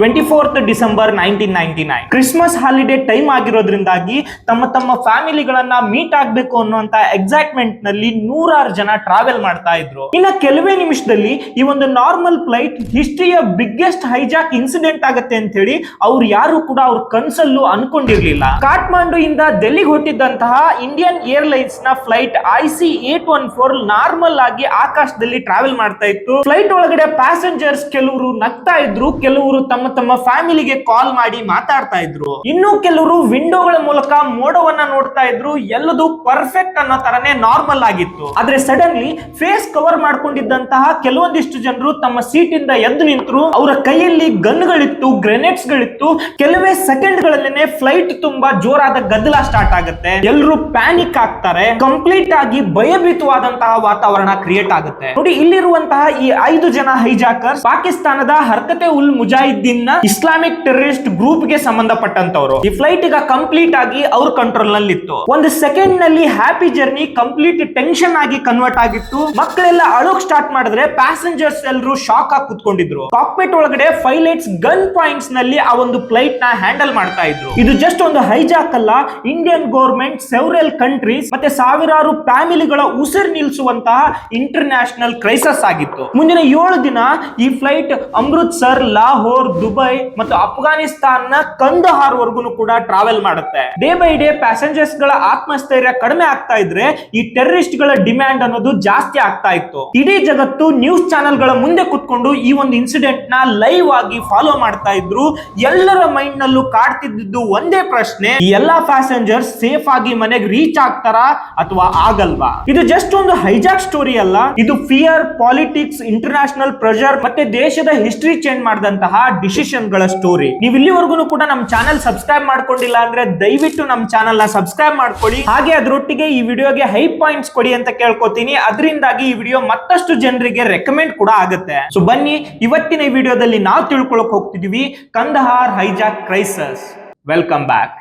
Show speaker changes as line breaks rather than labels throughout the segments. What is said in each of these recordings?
24th December 1999 Christmas holiday time ಆಗಿರೋದ್ರಿಂದಾಗಿ ತಮ್ಮ ಫ್ಯಾಮಿಲಿಗಳನ್ನ ಮೀಟ್ ಆಗ್ಬೇಕು ಅನ್ನುವಂತ ಎಕ್ಸೈಟ್ಮೆಂಟ್ ನಲ್ಲಿ ನೂರಾರು ಜನ ಟ್ರಾವೆಲ್ ಮಾಡ್ತಾ ಇದ್ರು. ಇನ್ನ ಕೆಲವೇ ನಿಮಿಷದಲ್ಲಿ ಈ ಒಂದು ನಾರ್ಮಲ್ ಫ್ಲೈಟ್ ಹಿಸ್ಟ್ರಿಯ ಬಿಗ್ಗೆಸ್ಟ್ ಹೈಜಾಕ್ ಇನ್ಸಿಡೆಂಟ್ ಆಗುತ್ತೆ ಅಂತ ಹೇಳಿ ಅವ್ರು ಯಾರು ಕೂಡ ಅವ್ರ ಕನ್ಸಲ್ಲೂ ಅನ್ಕೊಂಡಿರ್ಲಿಲ್ಲ. ಕಾಠ್ಮಂಡು ಇಂದ ಡೆಲ್ಲಿಗೆ ಹೊರಟಿದ್ದಂತಹ ಇಂಡಿಯನ್ ಏರ್ಲೈನ್ಸ್ ನ ಫ್ಲೈಟ್ IC814 ನಾರ್ಮಲ್ ಆಗಿ ಆಕಾಶದಲ್ಲಿ ಟ್ರಾವೆಲ್ ಮಾಡ್ತಾ ಇತ್ತು. ಫ್ಲೈಟ್ ಒಳಗಡೆ ಪ್ಯಾಸೆಂಜರ್ಸ್ ಕೆಲವರು ನಗ್ತಾ ಇದ್ರು, ಕೆಲವರು ತಮ್ಮ ಫ್ಯಾಮಿಲಿಗೆ ಕಾಲ್ ಮಾಡಿ ಮಾತಾಡ್ತಾ ಇದ್ರು, ಇನ್ನು ಕೆಲವರು ವಿಂಡೋಗಳ ಮೂಲಕ ಮೋಡವನ್ನ ನೋಡ್ತಾ ಇದ್ರು. ಎಲ್ಲದೂ ಪರ್ಫೆಕ್ಟ್ ಅನ್ನೋ ತರನೇ ನಾರ್ಮಲ್ ಆಗಿತ್ತು. ಆದ್ರೆ ಸಡನ್ಲಿ ಫೇಸ್ ಕವರ್ ಮಾಡ್ಕೊಂಡಿದ್ದಂತಹ ಕೆಲವೊಂದಿಷ್ಟು ಜನರು ತಮ್ಮ ಸೀಟ್ ಇಂದ ಎದ್ದು ನಿಂತರು. ಅವರ ಕೈಯಲ್ಲಿ ಗನ್ಗಳಿತ್ತು, ಗ್ರೆನೇಡ್ಸ್ ಗಳಿತ್ತು. ಕೆಲವೇ ಸೆಕೆಂಡ್ ಗಳಲ್ಲೇನೆ ಫ್ಲೈಟ್ ತುಂಬಾ ಜೋರಾದ ಗದ್ದಲ ಸ್ಟಾರ್ಟ್ ಆಗುತ್ತೆ. ಎಲ್ಲರೂ ಪ್ಯಾನಿಕ್ ಆಗ್ತಾರೆ. ಕಂಪ್ಲೀಟ್ ಆಗಿ ಭಯಭೀತವಾದಂತಹ ವಾತಾವರಣ ಕ್ರಿಯೇಟ್ ಆಗುತ್ತೆ. ನೋಡಿ, ಇಲ್ಲಿರುವಂತಹ ಈ 5 ಜನ ಹೈಜಾಕರ್ಸ್ ಪಾಕಿಸ್ತಾನದ Harkat ul Mujahideen Islamic terrorist group ಗೆ ಸಂಬಂಧಪಟ್ಟಂತವರು. ಈ ಫ್ಲೈಟ್ ಈಗ ಕಂಪ್ಲೀಟ್ ಆಗಿ ಅವ್ರ ಕಂಟ್ರೋಲ್ ನಲ್ಲಿ ಇತ್ತು. ಒಂದು ಸೆಕೆಂಡ್ ನಲ್ಲಿ ಹ್ಯಾಪಿ ಜರ್ನಿ ಕಂಪ್ಲೀಟ್ ಟೆನ್ಷನ್ ಆಗಿ ಕನ್ವರ್ಟ್ ಆಗಿತ್ತು. ಮಕ್ಕಳೆಲ್ಲ ಅಳೋಕ್ ಸ್ಟಾರ್ಟ್ ಮಾಡಿದ್ರೆ ಪ್ಯಾಸೆಂಜರ್ಸ್ ಎಲ್ಲರೂ ಶಾಕ್ ಆಗಿ ಕುತ್ಕೊಂಡಿದ್ರು. ಕಾಕ್ಪಿಟ್ ಒಳಗಡೆ ಪೈಲಟ್ಸ್ ಗನ್ ಪಾಯಿಂಟ್ಸ್ ನಲ್ಲಿ ಆ ಒಂದು ಫ್ಲೈಟ್ ನ ಹ್ಯಾಂಡಲ್ ಮಾಡ್ತಾ ಇದ್ರು. ಇದು ಜಸ್ಟ್ ಒಂದು ಹೈಜಾಕ್ ಅಲ್ಲ, ಇಂಡಿಯನ್ ಗವರ್ಮೆಂಟ್, ಸೆವರಲ್ ಕಂಟ್ರೀಸ್ ಮತ್ತೆ ಸಾವಿರಾರು ಫ್ಯಾಮಿಲಿಗಳ ಉಸಿರು ನಿಲ್ಲಿಸುವಂತಹ ಇಂಟರ್ ನ್ಯಾಷನಲ್ ಕ್ರೈಸಿಸ್ ಆಗಿತ್ತು. ಮುಂದಿನ 7 ದಿನ ಈ ಫ್ಲೈಟ್ ಅಮೃತ್ಸರ್, ಲಾಹೋರ್, ದುಬೈ ಮತ್ತು ಅಫ್ಘಾನಿಸ್ತಾನ ಕಂದಹಾರ್ ವರ್ಗು ಕೂಡ ಟ್ರಾವೆಲ್ ಮಾಡುತ್ತೆ. ಡೇ ಬೈ ಡೇ ಪ್ಯಾಸೆಂಜರ್ಸ್ ಗಳ ಆತ್ಮಸ್ಥೈರ್ಯ ಕಡಿಮೆ ಆಗ್ತಾ ಇದ್ರೆ ಈ ಟೆರರಿಸ್ಟ್ ಗಳ ಡಿಮ್ಯಾಂಡ್ ಅನ್ನೋದು ಜಾಸ್ತಿ ಆಗ್ತಾ ಇತ್ತು. ಇಡೀ ಜಗತ್ತು ನ್ಯೂಸ್ ಚಾನೆಲ್ ಗಳ ಮುಂದೆ ಕುತ್ಕೊಂಡು ಈ ಒಂದು ಇನ್ಸಿಡೆಂಟ್ ನ ಲೈವ್ ಆಗಿ ಫಾಲೋ ಮಾಡ್ತಾ ಇದ್ರು. ಎಲ್ಲರ ಮೈಂಡ್ ನಲ್ಲೂ ಕಾಡ್ತಿದ್ದು ಒಂದೇ ಪ್ರಶ್ನೆ, ಈ ಎಲ್ಲಾ ಪ್ಯಾಸೆಂಜರ್ಸ್ ಸೇಫ್ ಆಗಿ ಮನೆಗೆ ರೀಚ್ ಆಗ್ತಾರಾ ಅಥವಾ ಆಗಲ್ವಾ? ಇದು ಜಸ್ಟ್ ಒಂದು ಹೈಜಾಕ್ ಸ್ಟೋರಿ ಅಲ್ಲ, ಇದು ಫಿಯರ್, ಪಾಲಿಟಿಕ್ಸ್, ಇಂಟರ್ನ್ಯಾಷನಲ್ ಪ್ರೆಷರ್ ಮತ್ತೆ ದೇಶದ ಹಿಸ್ಟ್ರಿ ಚೇಂಜ್ ಮಾಡಿದಂತಹ ಡಿಸಿಷನ್ ಗಳ ಸ್ಟೋರಿ. ನೀವು ಇಲ್ಲಿವರೆಗೂ ಕೂಡ ನಮ್ಮ ಚಾನೆಲ್ ಸಬ್ಸ್ಕ್ರೈಬ್ ಮಾಡ್ಕೊಂಡಿಲ್ಲ ಅಂದ್ರೆ ದಯವಿಟ್ಟು ನಮ್ಮ ಚಾನೆಲ್ ನ ಸಬ್ಸ್ಕ್ರೈಬ್ ಮಾಡ್ಕೊಳ್ಳಿ. ಹಾಗೆ ಅದರೊಟ್ಟಿಗೆ ಈ ವಿಡಿಯೋಗೆ ಹೈ ಪಾಯಿಂಟ್ಸ್ ಕೊಡಿ ಅಂತ ಕೇಳ್ಕೊತೀನಿ. ಅದರಿಂದಾಗಿ ಈ ವಿಡಿಯೋ ಮತ್ತಷ್ಟು ಜನರಿಗೆ ರೆಕಮೆಂಡ್ ಕೂಡ ಆಗುತ್ತೆ. ಸೊ ಬನ್ನಿ, ಇವತ್ತಿನ ಈ ವಿಡಿಯೋದಲ್ಲಿ ನಾವು ತಿಳ್ಕೊಳ್ಳೋಕೆ ಹೋಗ್ತಿದೀವಿ Kandahar hijack crisis. Welcome back.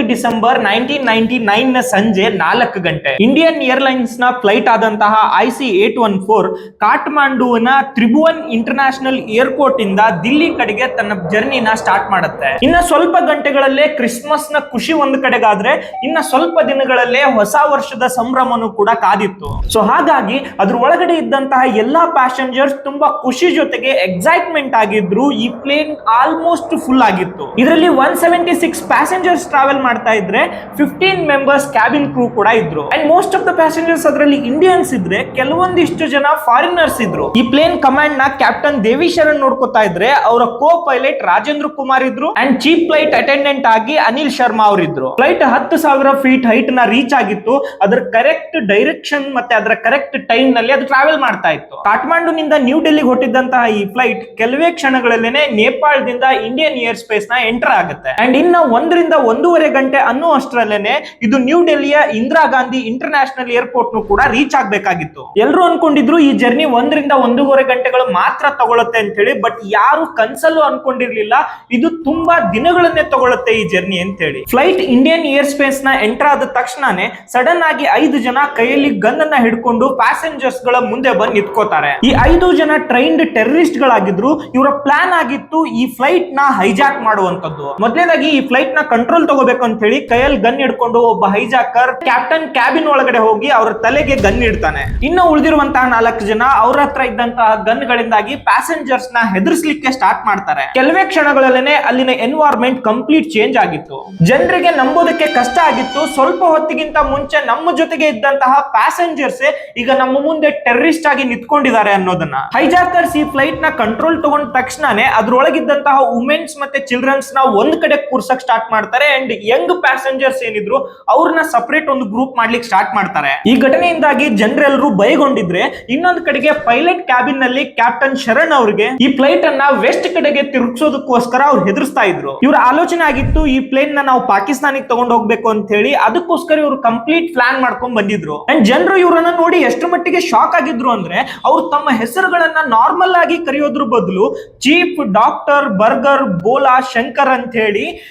December 1999 ನ ಸಂಜೆ 4 ಗಂಟೆ ಇಂಡಿಯನ್ ಏರ್ಲೈನ್ಸ್ ನ ಫ್ಲೈಟ್ ಆದಂತಹ IC814 ಕಾಠ್ಮಂಡುವಿನ ತ್ರಿಭುವನ್ ಇಂಟರ್ನ್ಯಾಷನಲ್ ಏರ್ಪೋರ್ಟ್ ಇಂದ ದಿಲ್ಲಿ ಕಡೆಗೆ ತನ್ನ ಜರ್ನಿನ ಸ್ಟಾರ್ಟ್ ಮಾಡುತ್ತೆ. ಇನ್ನ ಸ್ವಲ್ಪ ಗಂಟೆಗಳಲ್ಲೇ ಕ್ರಿಸ್ಮಸ್ ನ ಖುಷಿ ಒಂದು ಕಡೆಗಾದ್ರೆ ಇನ್ನ ಸ್ವಲ್ಪ ದಿನಗಳಲ್ಲೇ ಹೊಸ ವರ್ಷದ ಸಂಭ್ರಮನು ಕೂಡ ಕಾದಿತ್ತು. ಸೊ ಹಾಗಾಗಿ ಅದ್ರ ಒಳಗಡೆ ಇದ್ದಂತಹ ಎಲ್ಲಾ ಪ್ಯಾಸೆಂಜರ್ಸ್ ತುಂಬಾ ಖುಷಿ ಜೊತೆಗೆ ಎಕ್ಸೈಟ್ಮೆಂಟ್ ಆಗಿದ್ರು. ಈ ಪ್ಲೇನ್ ಆಲ್ಮೋಸ್ಟ್ ಫುಲ್ ಆಗಿತ್ತು. ಇದರಲ್ಲಿ 176 ಪ್ಯಾಸೆಂಜರ್ಸ್ ಟ್ರಾವೆಲ್ ಮಾಡ್ತಾ ಇದ್ರೆ 15 ಮೆಂಬರ್ಸ್ ಕ್ಯಾಬಿನ್ ಕ್ರೂ ಕೂಡ ಇದ್ರು. And most of the passengers ಅದರಲ್ಲಿ ಇಂಡಿಯನ್ಸ್ ಇದ್ರೆ ಕೆಲವೊಂದಿಷ್ಟು ಜನ ಫಾರಿನರ್ಸ್ ಇದ್ರು. ಈ ಪ್ಲೇನ್ ಕಮಾಂಡ್ ನ ಕ್ಯಾಪ್ಟನ್ ದೇವಿ ಶರಣ್ ನೋಡ್ಕೋತಾ ಇದ್ರೆ ಅವರ ಕೋ ಪೈಲಟ್ ರಾಜೇಂದ್ರ ಕುಮಾರ್ ಇದ್ರು. ಅಂಡ್ ಚೀಫ್ ಫ್ಲೈಟ್ ಅಟೆಂಡೆಂಟ್ ಆಗಿ ಅನಿಲ್ ಶರ್ಮಾ ಅವರು ಇದ್ರು. ಫ್ಲೈಟ್ 10,000 ಫೀಟ್ ಹೈಟ್ ನ ರೀಚ್ ಆಗಿತ್ತು. ಅದರ ಕರೆಕ್ಟ್ ಡೈರೆಕ್ಷನ್ ಮತ್ತೆ ಅದರ ಕರೆಕ್ಟ್ ಟೈಮ್ ನಲ್ಲಿ ಅದು ಟ್ರಾವೆಲ್ ಮಾಡ್ತಾ ಇತ್ತು. ಕಾಠ್ಮಂಡುನಿಂದ ನ್ಯೂ ಡೆಲ್ಲಿಗೆ ಹೊರಟಿದ್ದಂತಹ ಈ ಫ್ಲೈಟ್ ಕೆಲವೇ ಕ್ಷಣಗಳಲ್ಲೇನೆ ನೇಪಾಳದಿಂದ ಇಂಡಿಯನ್ ಏರ್ ಸ್ಪೇಸ್ ನ ಎಂಟರ್ ಆಗುತ್ತೆ. ಅಂಡ್ ಇನ್ನ 1.5 ಗಂಟೆ ಅನ್ನೋ ಅಷ್ಟರಲ್ಲೇನೆ ಇದು ನ್ಯೂ ಡೆಲ್ಲಿಯ ಇಂದಿರಾ ಗಾಂಧಿ ಇಂಟರ್ನ್ಯಾಷನಲ್ ಏರ್ಪೋರ್ಟ್ ನು ಕೂಡ ರೀಚ್ ಆಗ್ಬೇಕಾಗಿತ್ತು. ಎಲ್ಲರೂ ಅನ್ಕೊಂಡಿದ್ರು ಈ ಜರ್ನಿ 1.5 ಗಂಟೆಗಳು ಮಾತ್ರ ತಗೊಳುತ್ತೆ ಅಂತ ಹೇಳಿ. ಬಟ್ ಯಾರು ಕನ್ಸಲ್ಲೂ ಅನ್ಕೊಂಡಿರ್ಲಿಲ್ಲ ಇದು ತುಂಬಾ ದಿನಗಳನ್ನೇ ತಗೊಳುತ್ತೆ ಈ ಜರ್ನಿ ಅಂತ ಹೇಳಿ. ಫ್ಲೈಟ್ ಇಂಡಿಯನ್ ಏರ್ ಸ್ಪೇಸ್ ನ ಎಂಟರ್ ಆದ ತಕ್ಷಣನೇ ಸಡನ್ ಆಗಿ 5 ಜನ ಕೈಯಲ್ಲಿ ಗನ್ ಅನ್ನ ಹಿಡ್ಕೊಂಡು ಪ್ಯಾಸೆಂಜರ್ಸ್ ಗಳ ಮುಂದೆ ಬಂದು ನಿಂತ್ಕೋತಾರೆ. ಈ 5 ಜನ ಟ್ರೈನ್ಡ್ ಟೆರರಿಸ್ಟ್ ಗಳಾಗಿದ್ರು. ಇವರ ಪ್ಲಾನ್ ಆಗಿತ್ತು ಈ ಫ್ಲೈಟ್ ನ ಹೈಜಾಕ್ ಮಾಡುವಂತದ್ದು. ಮೊದಲನೇದಾಗಿ ಈ ಫ್ಲೈಟ್ ನ ಕಂಟ್ರೋಲ್ ತಗೋಬೇಕು ಅಂತ ಹೇಳಿ ಕೈಯಲ್ಲಿ ಗನ್ ಹಿಡ್ಕೊಂಡು ಒಬ್ಬ ಹೈಜಾಕರ್ ಕ್ಯಾಪ್ಟನ್ ಕ್ಯಾಬಿನ್ ಒಳಗಡೆ ಹೋಗಿ ಅವರ ತಲೆಗೆ ಗನ್ ಇಡ್ತಾನೆ. ಇನ್ನು ಉಳಿದಿರುವಂತಹ 4 ಜನ ಅವ್ರ ಹತ್ರ ಇದ್ದಂತಹ ಗನ್ ಗಳಿಂದಾಗಿ ಪ್ಯಾಸೆಂಜರ್ಸ್ ನ ಹೆದರ್ಸ್ಲಿಕ್ಕೆ ಸ್ಟಾರ್ಟ್ ಮಾಡ್ತಾರೆ. ಕೆಲವೇ ಕ್ಷಣಗಳಲ್ಲೇನೆ ಅಲ್ಲಿನ ಎನ್ವೈರನ್ಮೆಂಟ್ ಕಂಪ್ಲೀಟ್ ಚೇಂಜ್ ಆಗಿತ್ತು. ಜನರಿಗೆ ನಂಬೋದಕ್ಕೆ ಕಷ್ಟ ಆಗಿತ್ತು. ಸ್ವಲ್ಪ ಹೊತ್ತಿಗಿಂತ ಮುಂಚೆ ನಮ್ಮ ಜೊತೆಗೆ ಇದ್ದಂತಹ ಪ್ಯಾಸೆಂಜರ್ಸ್ ಈಗ ನಮ್ಮ ಮುಂದೆ ಟೆರರಿಸ್ಟ್ ಆಗಿ ನಿಂತ್ಕೊಂಡಿದ್ದಾರೆ ಅನ್ನೋದನ್ನ. ಹೈಜಾಕರ್ಸ್ ಈ ಫ್ಲೈಟ್ ನ ಕಂಟ್ರೋಲ್ ತಗೊಂಡ ತಕ್ಷಣನೇ ಅದ್ರೊಳಗಿದ್ದಂತಹ ವುಮೆನ್ಸ್ ಮತ್ತೆ ಚಿಲ್ಡ್ರನ್ಸ್ ನ ಒಂದ್ ಕಡೆ ಕೂರ್ಸಕ್ ಸ್ಟಾರ್ಟ್ ಮಾಡ್ತಾರೆ. ಅಂಡ್ ಯಂಗ್ ಪ್ಯಾಸೆಂಜರ್ಸ್ ಏನಿದ್ರು ಅವ್ರನ್ನ ಸಪರೇಟ್ ಒಂದು ಗ್ರೂಪ್ ಮಾಡ್ಲಿಕ್ಕೆ ಸ್ಟಾರ್ಟ್ ಮಾಡ್ತಾರೆ. ಈ ಘಟನೆಯಿಂದಾಗಿ ಜನರೆಲ್ಲರೂ ಭಯಗೊಂಡಿದ್ರೆ ಇನ್ನೊಂದು ಕಡೆಗೆ ಪೈಲಟ್ ಕ್ಯಾಬಿನ್ ನಲ್ಲಿ ಕ್ಯಾಪ್ಟನ್ ಶರಣ್ ಅವರಿಗೆ ಈ ಫ್ಲೈಟ್ ಅನ್ನ ವೆಸ್ಟ್ ಕಡೆಗೆ ತಿರುಗಿಸೋದಕ್ಕೋಸ್ಕರ ಅವ್ರು ಹೆದರ್ಸ್ತಾ ಇದ್ರು. ಇವ್ರ ಆಲೋಚನೆ ಆಗಿತ್ತು ಈ ಪ್ಲೇನ್ ನ ನಾವು ಪಾಕಿಸ್ತಾನಿಗೆ ತಗೊಂಡು ಹೋಗ್ಬೇಕು ಅಂತ ಹೇಳಿ. ಅದಕ್ಕೋಸ್ಕರ ಇವ್ರು ಕಂಪ್ಲೀಟ್ ಪ್ಲಾನ್ ಮಾಡ್ಕೊಂಡ್ ಬಂದಿದ್ರು. ಅಂಡ್ ಜನರು ಇವ್ರನ್ನ ನೋಡಿ ಎಷ್ಟು ಮಟ್ಟಿಗೆ ಶಾಕ್ ಆಗಿದ್ರು ಅಂದ್ರೆ ಅವ್ರು ತಮ್ಮ ಹೆಸರುಗಳನ್ನ ನಾರ್ಮಲ್ ಆಗಿ ಕರೆಯೋದ್ರ ಬದಲು chief, doctor, burger, Bola, Shankar ಅಂತ ಹೇಳಿ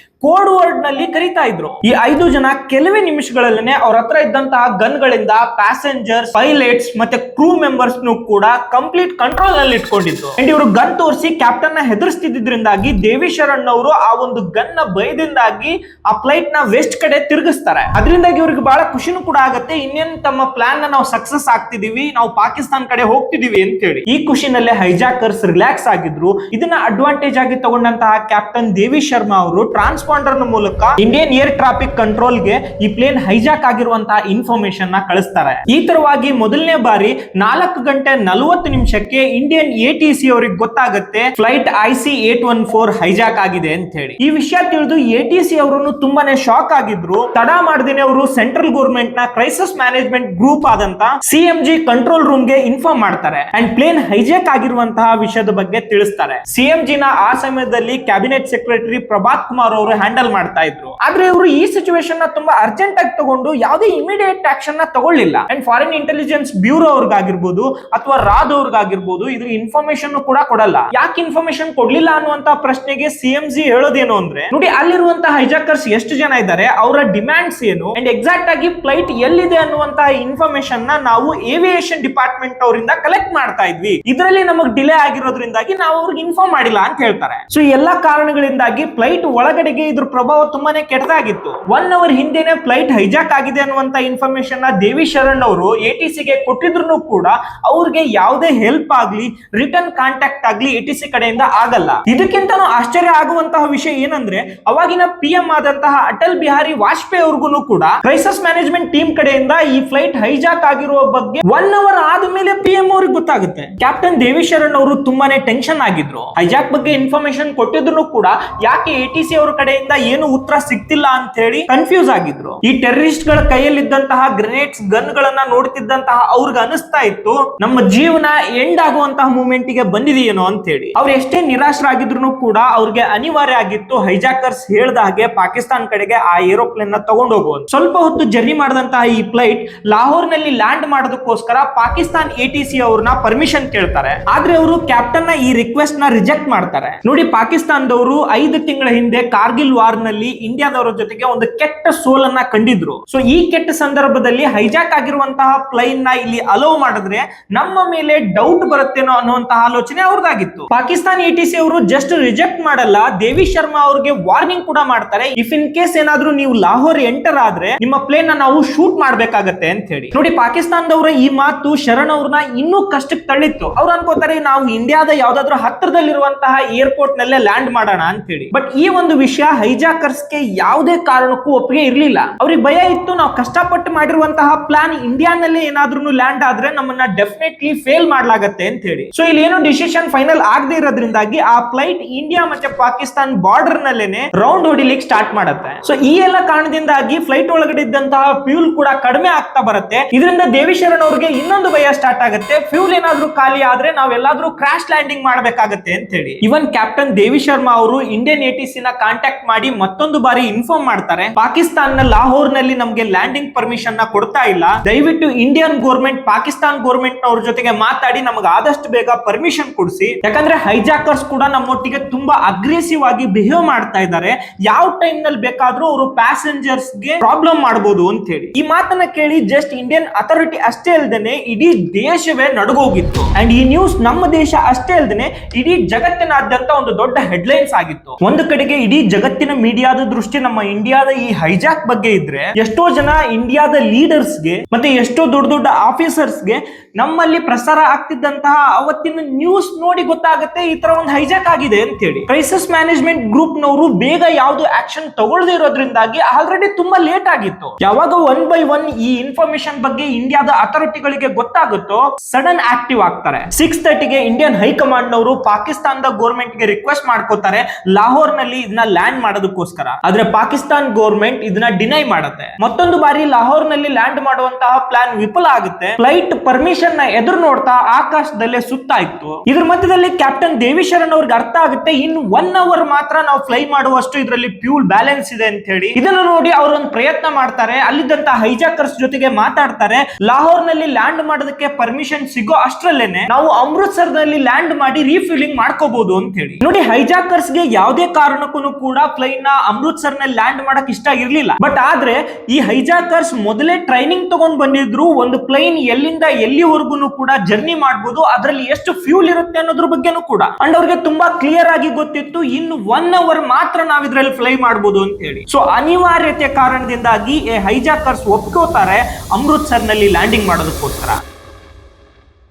ಕೋಡ್ ವರ್ಡ್ ನಲ್ಲಿ ಕರೀತಾ ಇದ್ರು. ಈ 5 ಜನ ಕೆಲವೇ ನಿಮಿಷಗಳಲ್ಲೇ ಅವ್ರ ಹತ್ರ ಇದ್ದಂತಹ ಗನ್ ಗಳಿಂದ ಪ್ಯಾಸೆಂಜರ್ಸ್, ಪೈಲಟ್ಸ್ ಮತ್ತೆ ಕ್ರೂ ಮೆಂಬರ್ಸ್ ಕೂಡ ಕಂಪ್ಲೀಟ್ ಕಂಟ್ರೋಲ್ ನಲ್ಲಿ ಇಟ್ಕೊಂಡಿದ್ರು. ಅಂಡ್ ಇವರು ಗನ್ ತೋರಿಸಿ ಕ್ಯಾಪ್ಟನ್ ನ ಹೆದರ್ಸ್ತಿದ್ರಿಂದಾಗಿ ದೇವಿ ಶರಣ್ ಅವರು ಆ ಒಂದು ಗನ್ ನ ಭಯದಿಂದಾಗಿ ಆ ಫ್ಲೈಟ್ ನ ವೆಸ್ಟ್ ಕಡೆ ತಿರುಗಿಸ್ತಾರೆ. ಅದರಿಂದಾಗಿ ಇವ್ರಿಗೆ ಬಹಳ ಖುಷಿನೂ ಕೂಡ ಆಗುತ್ತೆ. ಇನ್ನೇನು ತಮ್ಮ ಪ್ಲಾನ್ ನ ನಾವು ಸಕ್ಸಸ್ ಆಗ್ತಿದೀವಿ, ನಾವು ಪಾಕಿಸ್ತಾನ ಕಡೆ ಹೋಗ್ತಿದೀವಿ ಅಂತ ಹೇಳಿ. ಈ ಖುಷಿನಲ್ಲೇ ಹೈಜಾಕರ್ಸ್ ರಿಲ್ಯಾಕ್ಸ್ ಆಗಿದ್ರು. ಇದನ್ನ ಅಡ್ವಾಂಟೇಜ್ ಆಗಿ ತಗೊಂಡಂತಹ ಕ್ಯಾಪ್ಟನ್ ದೇವಿ ಶರ್ಮಾ ಅವರು ಟ್ರಾನ್ಸ್ಪಾಂಡರ್ ಮೂಲಕ ಇಂಡಿಯನ್ ಏರ್ ಟ್ರಾಫಿಕ್ ಕಂಟ್ರೋಲ್ ಗೆ ಈ ಪ್ಲೇನ್ ಹೈಜಾಕ್ ಆಗಿರುವಂತಹ ಇನ್ಫಾರ್ಮೇಶನ್ ನ ಕಳಿಸ್ತಾರೆ. ಈ ತರವಾಗಿ ಮೊದಲನೇ ಬಾರಿ 4 ಗಂಟೆ 40 ನಿಮಿಷಕ್ಕೆ ಇಂಡಿಯನ್ ATC ಅವರಿಗೆ ಗೊತ್ತಾಗುತ್ತೆ ಫ್ಲೈಟ್ IC-814 ಹೈಜಾಕ್ ಆಗಿದೆ ಅಂತ ಹೇಳಿ. ಈ ವಿಷಯ ತಿಳಿದು ATC ಅವರು ತುಂಬಾನೇ ಶಾಕ್ ಆಗಿದ್ರು. ತಡ ಮಾಡದೇನೆ ಅವರು ಸೆಂಟ್ರಲ್ ಗವರ್ಮೆಂಟ್ ನ ಕ್ರೈಸಿಸ್ ಮ್ಯಾನೇಜ್ಮೆಂಟ್ ಗ್ರೂಪ್ ಆದಂತ CMG ಕಂಟ್ರೋಲ್ ರೂಮ್ ಗೆ ಇನ್ಫಾರ್ಮ್ ಮಾಡ್ತಾರೆ ಅಂಡ್ ಪ್ಲೇನ್ ಹೈಜಾಕ್ ಆಗಿರುವಂತಹ ವಿಷಯದ ಬಗ್ಗೆ ತಿಳಿಸ್ತಾರೆ. CMG ನ ಆ ಸಮಯದಲ್ಲಿ ಕ್ಯಾಬಿನೆಟ್ ಸೆಕ್ರೆಟರಿ ಪ್ರಭಾತ್ ಕುಮಾರ್ ಅವರು ಹ್ಯಾಂಡಲ್ ಮಾಡ್ತಾ ಇದ್ರು. ಆದ್ರೆ ಇವರು ಈ ಸಿಚುವೇಶನ್ ನ ತುಂಬಾ ಅರ್ಜೆಂಟ್ ಆಗಿ ತಗೊಂಡು ಯಾವುದೇ ಇಮಿಡಿಯೇಟ್ ಆಕ್ಷನ್ ನ ತಗೊಳ್ಳಿಲ್ಲ. ಅಂಡ್ ಫಾರಿನ್ ಇಂಟೆಲಿಜೆನ್ಸ್ ಬ್ಯೂರೋ ಅವ್ರಿಗಾಗಿರ್ಬೋದು ಅಥವಾ ರಾದ್ ಅವ್ರಿಗಾಗಿರ್ಬೋದು ಇದ್ರ ಇನ್ಫಾರ್ಮೇಶನ್ ಕೂಡ ಕೊಡಲ್ಲ. ಯಾಕೆ ಇನ್ಫಾರ್ಮೇಶನ್ ಕೊಡ್ಲಿಲ್ಲ ಅನ್ನುವಂತ ಪ್ರಶ್ನೆಗೆ CMG ಹೇಳೋದೇನು ಅಂದ್ರೆ, ನೋಡಿ ಅಲ್ಲಿರುವಂತಹ ಹೈಜಾಕರ್ಸ್ ಎಷ್ಟು ಜನ ಇದ್ದಾರೆ, ಅವರ ಡಿಮ್ಯಾಂಡ್ಸ್ ಏನು ಅಂಡ್ ಎಕ್ಸಾಕ್ಟ್ ಆಗಿ ಫ್ಲೈಟ್ ಎಲ್ಲಿದೆ ಅನ್ನುವಂತಹ ಇನ್ಫಾರ್ಮೇಶನ್ ನ ನಾವು ಏವಿಯೇಷನ್ ಡಿಪಾರ್ಟ್ಮೆಂಟ್ ಅವರಿಂದ ಕಲೆಕ್ಟ್ ಮಾಡ್ತಾ ಇದ್ವಿ. ಇದರಲ್ಲಿ ನಮಗೆ ಡಿಲೇ ಆಗಿರೋದ್ರಿಂದಾಗಿ ನಾವು ಅವ್ರಿಗೆ ಇನ್ಫಾರ್ಮ್ ಮಾಡಿಲ್ಲ ಅಂತ ಹೇಳ್ತಾರೆ. ಸೊ ಎಲ್ಲಾ ಕಾರಣಗಳಿಂದಾಗಿ ಫ್ಲೈಟ್ ಒಳಗಡೆಗೆ ಇದ್ರ ಪ್ರಭಾವ ತುಂಬಾನೇ ಕೆಟ್ಟದಾಗಿತ್ತು. 1 ಅವರ್ ಹಿಂದೆನೆ ಫ್ಲೈಟ್ ಹೈಜಾಕ್ ಆಗಿದೆ ಅನ್ನುವಂತ ಇನ್ಫಾರ್ಮೇಶನ್ ನ ದೇವಿ ಶರಣ್ ಅವರು ATC ಗೆ ಕೊಟ್ಟಿದ್ರು ಕೂಡ ಅವ್ರಿಗೆ ಯಾವುದೇ ಹೆಲ್ಪ್ ಆಗ್ಲಿ ರಿಟರ್ನ್ ಕಾಂಟ್ಯಾಕ್ಟ್ ಆಗ್ಲಿ ATC ಕಡೆಯಿಂದ ಆಗಲ್ಲ. ಇದಕ್ಕಿಂತನೂ ಆಶ್ಚರ್ಯ ಆಗುವಂತಹ ವಿಷಯ ಏನಂದ್ರೆ, ಅವಾಗಿನ PM ಆದಂತಹ ಅಟಲ್ ಬಿಹಾರಿ ವಾಜಪೇಯಿ ಅವ್ರಿಗೂ ಕೂಡ ಕ್ರೈಸಿಸ್ ಮ್ಯಾನೇಜ್ಮೆಂಟ್ ಟೀಮ್ ಕಡೆಯಿಂದ ಈ ಫ್ಲೈಟ್ ಹೈಜಾಕ್ ಆಗಿರುವ ಬಗ್ಗೆ 1 ಅವರ್ ಆದ್ಮೇಲೆ PM ಅವ್ರಿಗೆ ಗೊತ್ತಾಗುತ್ತೆ. ಕ್ಯಾಪ್ಟನ್ ದೇವಿ ಶರಣ್ ಅವರು ತುಂಬಾನೇ ಟೆನ್ಷನ್ ಆಗಿದ್ರು. ಹೈಜಾಕ್ ಬಗ್ಗೆ ಇನ್ಫಾರ್ಮೇಶನ್ ಕೊಟ್ಟಿದ್ರು ಕೂಡ ಯಾಕೆ ATC ಅವರ ಕಡೆಯಿಂದ ಏನು ಉತ್ತರ ಸಿಗ್ತಿಲ್ಲ ಅಂತ ಹೇಳಿ ಕನ್ಫ್ಯೂಸ್ ಆಗಿದ್ರು. ಈ ಟೆರರಿಸ್ಟ್ ಗಳ ಕೈಯಲ್ಲಿದ್ದಂತಹ ಗ್ರೆನೇಡ್ಸ್ ಗನ್ ಗಳನ್ನ ನೋಡ್ತಿದ್ದಂತಹ ಅವ್ರಿಗೆ ಅನಿಸ್ತಾ ಇತ್ತು ನಮ್ಮ ಜೀವನ ಎಂಡ್ ಆಗುವಂತಹ ಮೂಮೆಂಟ್ ಗೆ ಬಂದಿದೆಯೇನೋ ಅಂತ ಹೇಳಿ. ಅವ್ರು ಎಷ್ಟೇ ನಿರಾಶರಾಗಿದ್ರು ಕೂಡ ಅವ್ರಿಗೆ ಅನಿವಾರ್ಯ ಆಗಿತ್ತು ಹೈಜಾಕರ್ಸ್ ಹೇಳ್ದ ಹಾಗೆ ಪಾಕಿಸ್ತಾನ ಕಡೆಗೆ ಆ ಏರೋಪ್ಲೇನ್ ನ ತಗೊಂಡು ಹೋಗುವಂತ. ಸ್ವಲ್ಪ ಹೊತ್ತು ಜರ್ನಿ ಮಾಡಿದಂತಹ ಈ ಫ್ಲೈಟ್ ಲಾಹೋರ್ ನಲ್ಲಿ ಲ್ಯಾಂಡ್ ಮಾಡೋದಕ್ಕೋಸ್ಕರ ಪಾಕಿಸ್ತಾನ್ ATC ಅವ್ರನ್ನ ಪರ್ಮಿಷನ್ ಕೇಳ್ತಾರೆ. ಆದ್ರೆ ಅವರು ಕ್ಯಾಪ್ಟನ್ ನ ಈ ರಿಕ್ವೆಸ್ಟ್ ನ ರಿಜೆಕ್ಟ್ ಮಾಡ್ತಾರೆ. ನೋಡಿ, ಪಾಕಿಸ್ತಾನದವರು 5 ತಿಂಗಳ ಹಿಂದೆ ಕಾರ್ಗಿಲ್ ವಾರ್ ನಲ್ಲಿ ಇಂಡಿಯಾದವರ ಜೊತೆಗೆ ಒಂದು ಕೆಟ್ಟ ಸೋಲನ್ನ ಕಂಡಿದ್ರು. ಸೊ ಈ ಕೆಟ್ಟ ಸಂದರ್ಭದಲ್ಲಿ ಹೈಜಾಕ್ ಆಗಿರುವಂತಹ ಪ್ಲೈನ್ ನ ಇಲ್ಲಿ ಅಲೋ ಮಾಡಿದ್ರೆ ನಮ್ಮ ಮೇಲೆ ಡೌಟ್ ಬರುತ್ತೇನೋ ಅನ್ನುವಂತಹ ಆಲೋಚನೆ ಅವ್ರದಾಗಿತ್ತು. ಪಾಕಿಸ್ತಾನ್ ATC ಅವರು ಜಸ್ಟ್ ರಿಜೆಕ್ಟ್ ಮಾಡಲ್ಲ, ದೇವಿ ಶರ್ಮಾ ಅವ್ರಿಗೆ ವಾರ್ನಿಂಗ್ ಕೂಡ ಮಾಡ್ತಾರೆ. ಇಫ್ ಇನ್ ಕೇಸ್ ಏನಾದ್ರೂ ನೀವು ಲಾಹೋರ್ ಎಂಟರ್ ಆದ್ರೆ ನಿಮ್ಮ ಪ್ಲೇನ್ ನ ನಾವು ಶೂಟ್ ಮಾಡ್ಬೇಕಾಗತ್ತೆ ಅಂತ ಹೇಳಿ. ನೋಡಿ, ಪಾಕಿಸ್ತಾನದವರ ಈ ಮಾತು ಶರಣ್ ಅವ್ರನ್ನ ಇನ್ನೂ ಕಷ್ಟಕ್ಕೆ ತಳ್ಳಿತ್ತು. ಅವ್ರು ಅನ್ಕೋತಾರೆ ನಾವು ಇಂಡಿಯಾದ ಯಾವ್ದಾದ್ರು ಹತ್ತಿರದಲ್ಲಿರುವಂತಹ ಏರ್ಪೋರ್ಟ್ ನಲ್ಲೇ ಲ್ಯಾಂಡ್ ಮಾಡೋಣ ಅಂತ ಹೇಳಿ. ಬಟ್ ಈ ಒಂದು ವಿಷಯ ಹೈಜಾಕರ್ಸ್ ಗೆ ಯಾವುದೇ ಕಾರಣಕ್ಕೂ ಒಪ್ಪಿಗೆ ಇರ್ಲಿಲ್ಲ. ಅವ್ರಿಗೆ ಭಯ ಇತ್ತು, ನಾವು ಕಷ್ಟಪಟ್ಟು ಮಾಡಿರುವಂತಹ ಪ್ಲಾನ್ ಇಂಡಿಯಾನಲ್ಲಿ ಏನಾದ್ರೂ ಲ್ಯಾಂಡ್ ಆದ್ರೆ ನಮ್ಮನ್ನ ಡೆಫಿನೆಟ್ಲಿ ಫೇಲ್ ಮಾಡ್ಲಾಗತ್ತೆ ಅಂತ ಹೇಳಿ. ಸೊ ಇಲ್ಲಿ ಏನೋ ಡಿಸಿಷನ್ ಫೈನಲ್ ಆಗದೆ ಇರೋದ್ರಿಂದಾಗಿ ಆ ಫ್ಲೈಟ್ ಇಂಡಿಯಾ ಮತ್ತೆ ಪಾಕಿಸ್ತಾನ್ ಬಾರ್ಡರ್ ನಲ್ಲೇನೆ ರೌಂಡ್ ಹೊಡಿಲಿಕ್ಕೆ ಸ್ಟಾರ್ಟ್ ಮಾಡುತ್ತೆ. ಸೊ ಈ ಎಲ್ಲ ಕಾರಣದಿಂದಾಗಿ ಫ್ಲೈಟ್ ಒಳಗಡೆ ಇದ್ದಂತಹ ಫ್ಯೂಲ್ ಕೂಡ ಕಡಿಮೆ ಆಗ್ತಾ ಬರುತ್ತೆ. ಇದರಿಂದ ದೇವಿ ಶರಣ್ ಅವ್ರಿಗೆ ಇನ್ನೊಂದು ಭಯ ಸ್ಟಾರ್ಟ್ ಆಗುತ್ತೆ, ಫ್ಯೂಲ್ ಏನಾದ್ರೂ ಖಾಲಿ ಆದ್ರೆ ನಾವೆಲ್ಲಾದ್ರೂ ಕ್ರಾಶ್ ಲ್ಯಾಂಡಿಂಗ್ ಮಾಡ್ಬೇಕಾಗತ್ತೆ ಅಂತ ಹೇಳಿ. ಇವನ್ ಕ್ಯಾಪ್ಟನ್ ದೇವಿ ಶರ್ಮಾ ಅವರು ಇಂಡಿಯನ್ ATC ನ ಕಾಂಟ್ಯಾಕ್ಟ್ ಮಾಡಿ ಮತ್ತೊಂದು ಬಾರಿ ಇನ್ಫಾರ್ಮ್ ಮಾಡ್ತಾರೆ, ಪಾಕಿಸ್ತಾನ ಲಾಹೋರ್ ನಲ್ಲಿ ನಮಗೆ ಲ್ಯಾಂಡಿಂಗ್ ಪರ್ಮಿಷನ್ ನ ಕೊಡ್ತಾ ಇಲ್ಲ, ದಯವಿಟ್ಟು ಇಂಡಿಯನ್ ಗವರ್ಮೆಂಟ್ ಪಾಕಿಸ್ತಾನ್ ಗವರ್ಮೆಂಟ್ ಅವ್ರ ಜೊತೆಗೆ ಮಾತಾಡಿ ನಮಗೆ ಆದಷ್ಟು ಬೇಗ ಪರ್ಮಿಷನ್ ಕೊಡಿಸಿ. ಯಾಕಂದ್ರೆ ಹೈಜಾಕರ್ಸ್ ಕೂಡ ನಮ್ಮೊಟ್ಟಿಗೆ ತುಂಬಾ ಅಗ್ರೆಸಿವ್ ಆಗಿ ಬಿಹೇವ್ ಮಾಡ್ತಾ ಇದ್ದಾರೆ, ಯಾವ ಟೈಮ್ ನಲ್ಲಿ ಬೇಕಾದ್ರೂ ಅವರು ಪ್ಯಾಸೆಂಜರ್ಸ್ ಗೆ ಪ್ರಾಬ್ಲಮ್ ಮಾಡಬಹುದು ಅಂತ ಹೇಳಿ. ಈ ಮಾತನ್ನ ಕೇಳಿ ಜಸ್ಟ್ ಇಂಡಿಯನ್ ಅಥಾರಿಟಿ ಅಷ್ಟೇ ಅಲ್ದೇನೆ ಇಡೀ ದೇಶವೇ ನಡುಗೋಗಿತ್ತು. ಅಂಡ್ ಈ ನ್ಯೂಸ್ ನಮ್ಮ ದೇಶ ಅಷ್ಟೇ ಅಲ್ದೇನೆ ಇಡೀ ಜಗತ್ತಿನಾದ್ಯಂತ ಒಂದು ದೊಡ್ಡ ಹೆಡ್ಲೈನ್ಸ್ ಆಗಿತ್ತು. ಒಂದು ಕಡೆಗೆ ಇಡೀ ಜಗತ್ತಿನ ಮೀಡಿಯಾದ ದೃಷ್ಟಿ ನಮ್ಮ ಇಂಡಿಯಾದ ಈ ಹೈಜಾಕ್ ಬಗ್ಗೆ ಇದ್ರೆ, ಎಷ್ಟೋ ಜನ ಇಂಡಿಯಾದ ಲೀಡರ್ಸ್ ಗೆ ಮತ್ತೆ ಎಷ್ಟೋ ದೊಡ್ಡ ದೊಡ್ಡ ಆಫೀಸರ್ಸ್ ಗೆ ನಮ್ಮಲ್ಲಿ ಪ್ರಸಾರ ಆಗ್ತಿದ್ದಂತಹ ಅವತ್ತಿನ ನ್ಯೂಸ್ ನೋಡಿ ಗೊತ್ತಾಗುತ್ತೆ ಈ ತರ ಒಂದು ಹೈಜಾಕ್ ಆಗಿದೆ ಅಂತ ಹೇಳಿ. ಕ್ರೈಸಿಸ್ ಮ್ಯಾನೇಜ್ಮೆಂಟ್ ಗ್ರೂಪ್ ನವರು ಬೇಗ ಯಾವ್ದು ಆಕ್ಷನ್ ತಗೊಳ್ಳದೆ ಇರೋದ್ರಿಂದಾಗಿ ಆಲ್ರೆಡಿ ತುಂಬಾ ಲೇಟ್ ಆಗಿತ್ತು. ಯಾವಾಗ 1 by 1 ಈ ಇನ್ಫಾರ್ಮೇಶನ್ ಬಗ್ಗೆ ಇಂಡಿಯಾದ ಅಥಾರಿಟಿಗಳಿಗೆ ಗೊತ್ತಾಗುತ್ತೋ ಸಡನ್ ಆಕ್ಟಿವ್ ಆಗ್ತಾರೆ. 6:30ಗೆ ಇಂಡಿಯನ್ ಹೈಕಮಾಂಡ್ ನವರು ಪಾಕಿಸ್ತಾನದ ಗವರ್ಮೆಂಟ್ ಗೆ ರಿಕ್ವೆಸ್ಟ್ ಮಾಡ್ಕೋತಾರೆ ಲಾಹೋರ್ ನಲ್ಲಿ ಇದನ್ನ ಲ್ಯಾಂಡ್ ಮಾಡೋದಕ್ಕೋಸ್ಕರ. ಆದ್ರೆ ಪಾಕಿಸ್ತಾನ್ ಗವರ್ಮೆಂಟ್ ಇದನ್ನ ಡಿನೈ ಮಾಡುತ್ತೆ. ಮತ್ತೊಂದು ಬಾರಿ ಲಾಹೋರ್ ನಲ್ಲಿ ಲ್ಯಾಂಡ್ ಮಾಡುವಂತಹ ಪ್ಲಾನ್ ವಿಫಲ ಆಗುತ್ತೆ. ಫ್ಲೈಟ್ ಪರ್ಮಿಷನ್ ನ ಎದುರು ನೋಡ್ತಾ ಆಕಾಶದಲ್ಲೇ ಸುತ್ತಾ ಇತ್ತು. ಇದ್ರ ಮಧ್ಯದಲ್ಲಿ ಕ್ಯಾಪ್ಟನ್ ದೇವಿ ಶರಣ್ ಅವ್ರಿಗೆ ಅರ್ಥ ಆಗುತ್ತೆ ಇನ್ನು 1 ಅವರ್ ಮಾತ್ರ ನಾವು ಫ್ಲೈ ಮಾಡುವಷ್ಟು ಇದರಲ್ಲಿ ಫ್ಯೂಲ್ ಬ್ಯಾಲೆನ್ಸ್ ಇದೆ ಅಂತ ಹೇಳಿ. ಇದನ್ನು ನೋಡಿ ಅವರೊಂದು ಪ್ರಯತ್ನ ಮಾಡ್ತಾರೆ, ಅಲ್ಲಿದ್ದಂತ ಹೈಜಾಕರ್ಸ್ ಜೊತೆಗೆ ಮಾತಾಡ್ತಾರೆ. ಲಾಹೋರ್ ನಲ್ಲಿ ಲ್ಯಾಂಡ್ ಮಾಡೋದಕ್ಕೆ ಪರ್ಮಿಷನ್ ಸಿಗೋ ಅಷ್ಟರಲ್ಲೇನೆ ನಾವು ಅಮೃತ್ಸರ್ ನಲ್ಲಿ ಲ್ಯಾಂಡ್ ಮಾಡಿ ರೀಫಿಲಿಂಗ್ ಮಾಡ್ಕೋಬಹುದು ಅಂತ ಹೇಳಿ. ನೋಡಿ, ಹೈಜಾಕರ್ಸ್ ಗೆ ಯಾವುದೇ ಕಾರಣಕ್ಕೂ ಕೂಡ ಪ್ಲೈನ್ ನ ಅಮೃತ್ಸರ್ ನಲ್ಲಿ ಲ್ಯಾಂಡ್ ಮಾಡಕ್ ಇಷ್ಟ ಇರ್ಲಿಲ್ಲ. ಬಟ್ ಆದ್ರೆ ಈ ಹೈಜಾಕರ್ಸ್ ಮೊದಲೇ ಟ್ರೈನಿಂಗ್ ತಗೊಂಡ್ ಬಂದಿದ್ರು, ಒಂದು ಪ್ಲೈನ್ ಎಲ್ಲಿಂದ ಎಲ್ಲಿವರೆಗೂ ಕೂಡ ಜರ್ನಿ ಮಾಡಬಹುದು, ಅದರಲ್ಲಿ ಎಷ್ಟು ಫ್ಯೂಲ್ ಇರುತ್ತೆ ಅನ್ನೋದ್ರ ಬಗ್ಗೆನೂ ಕೂಡ. ಅಂಡ್ ಅವ್ರಿಗೆ ತುಂಬಾ ಕ್ಲಿಯರ್ ಆಗಿ ಗೊತ್ತಿತ್ತು, ಇನ್ನು 1 ಅವರ್ ಮಾತ್ರ ನಾವ್ ಇದ್ರಲ್ಲಿ ಫ್ಲೈ ಮಾಡಬಹುದು ಅಂತ ಹೇಳಿ. ಸೊ ಅನಿವಾರ್ಯತೆ ಕಾರಣದಿಂದಾಗಿ ಹೈಜಾಕರ್ಸ್ ಒಪ್ಕೋತಾರೆ ಅಮೃತ್ಸರ್ ನಲ್ಲಿ ಲ್ಯಾಂಡಿಂಗ್ ಮಾಡೋದಕ್ಕೋಸ್ಕರ.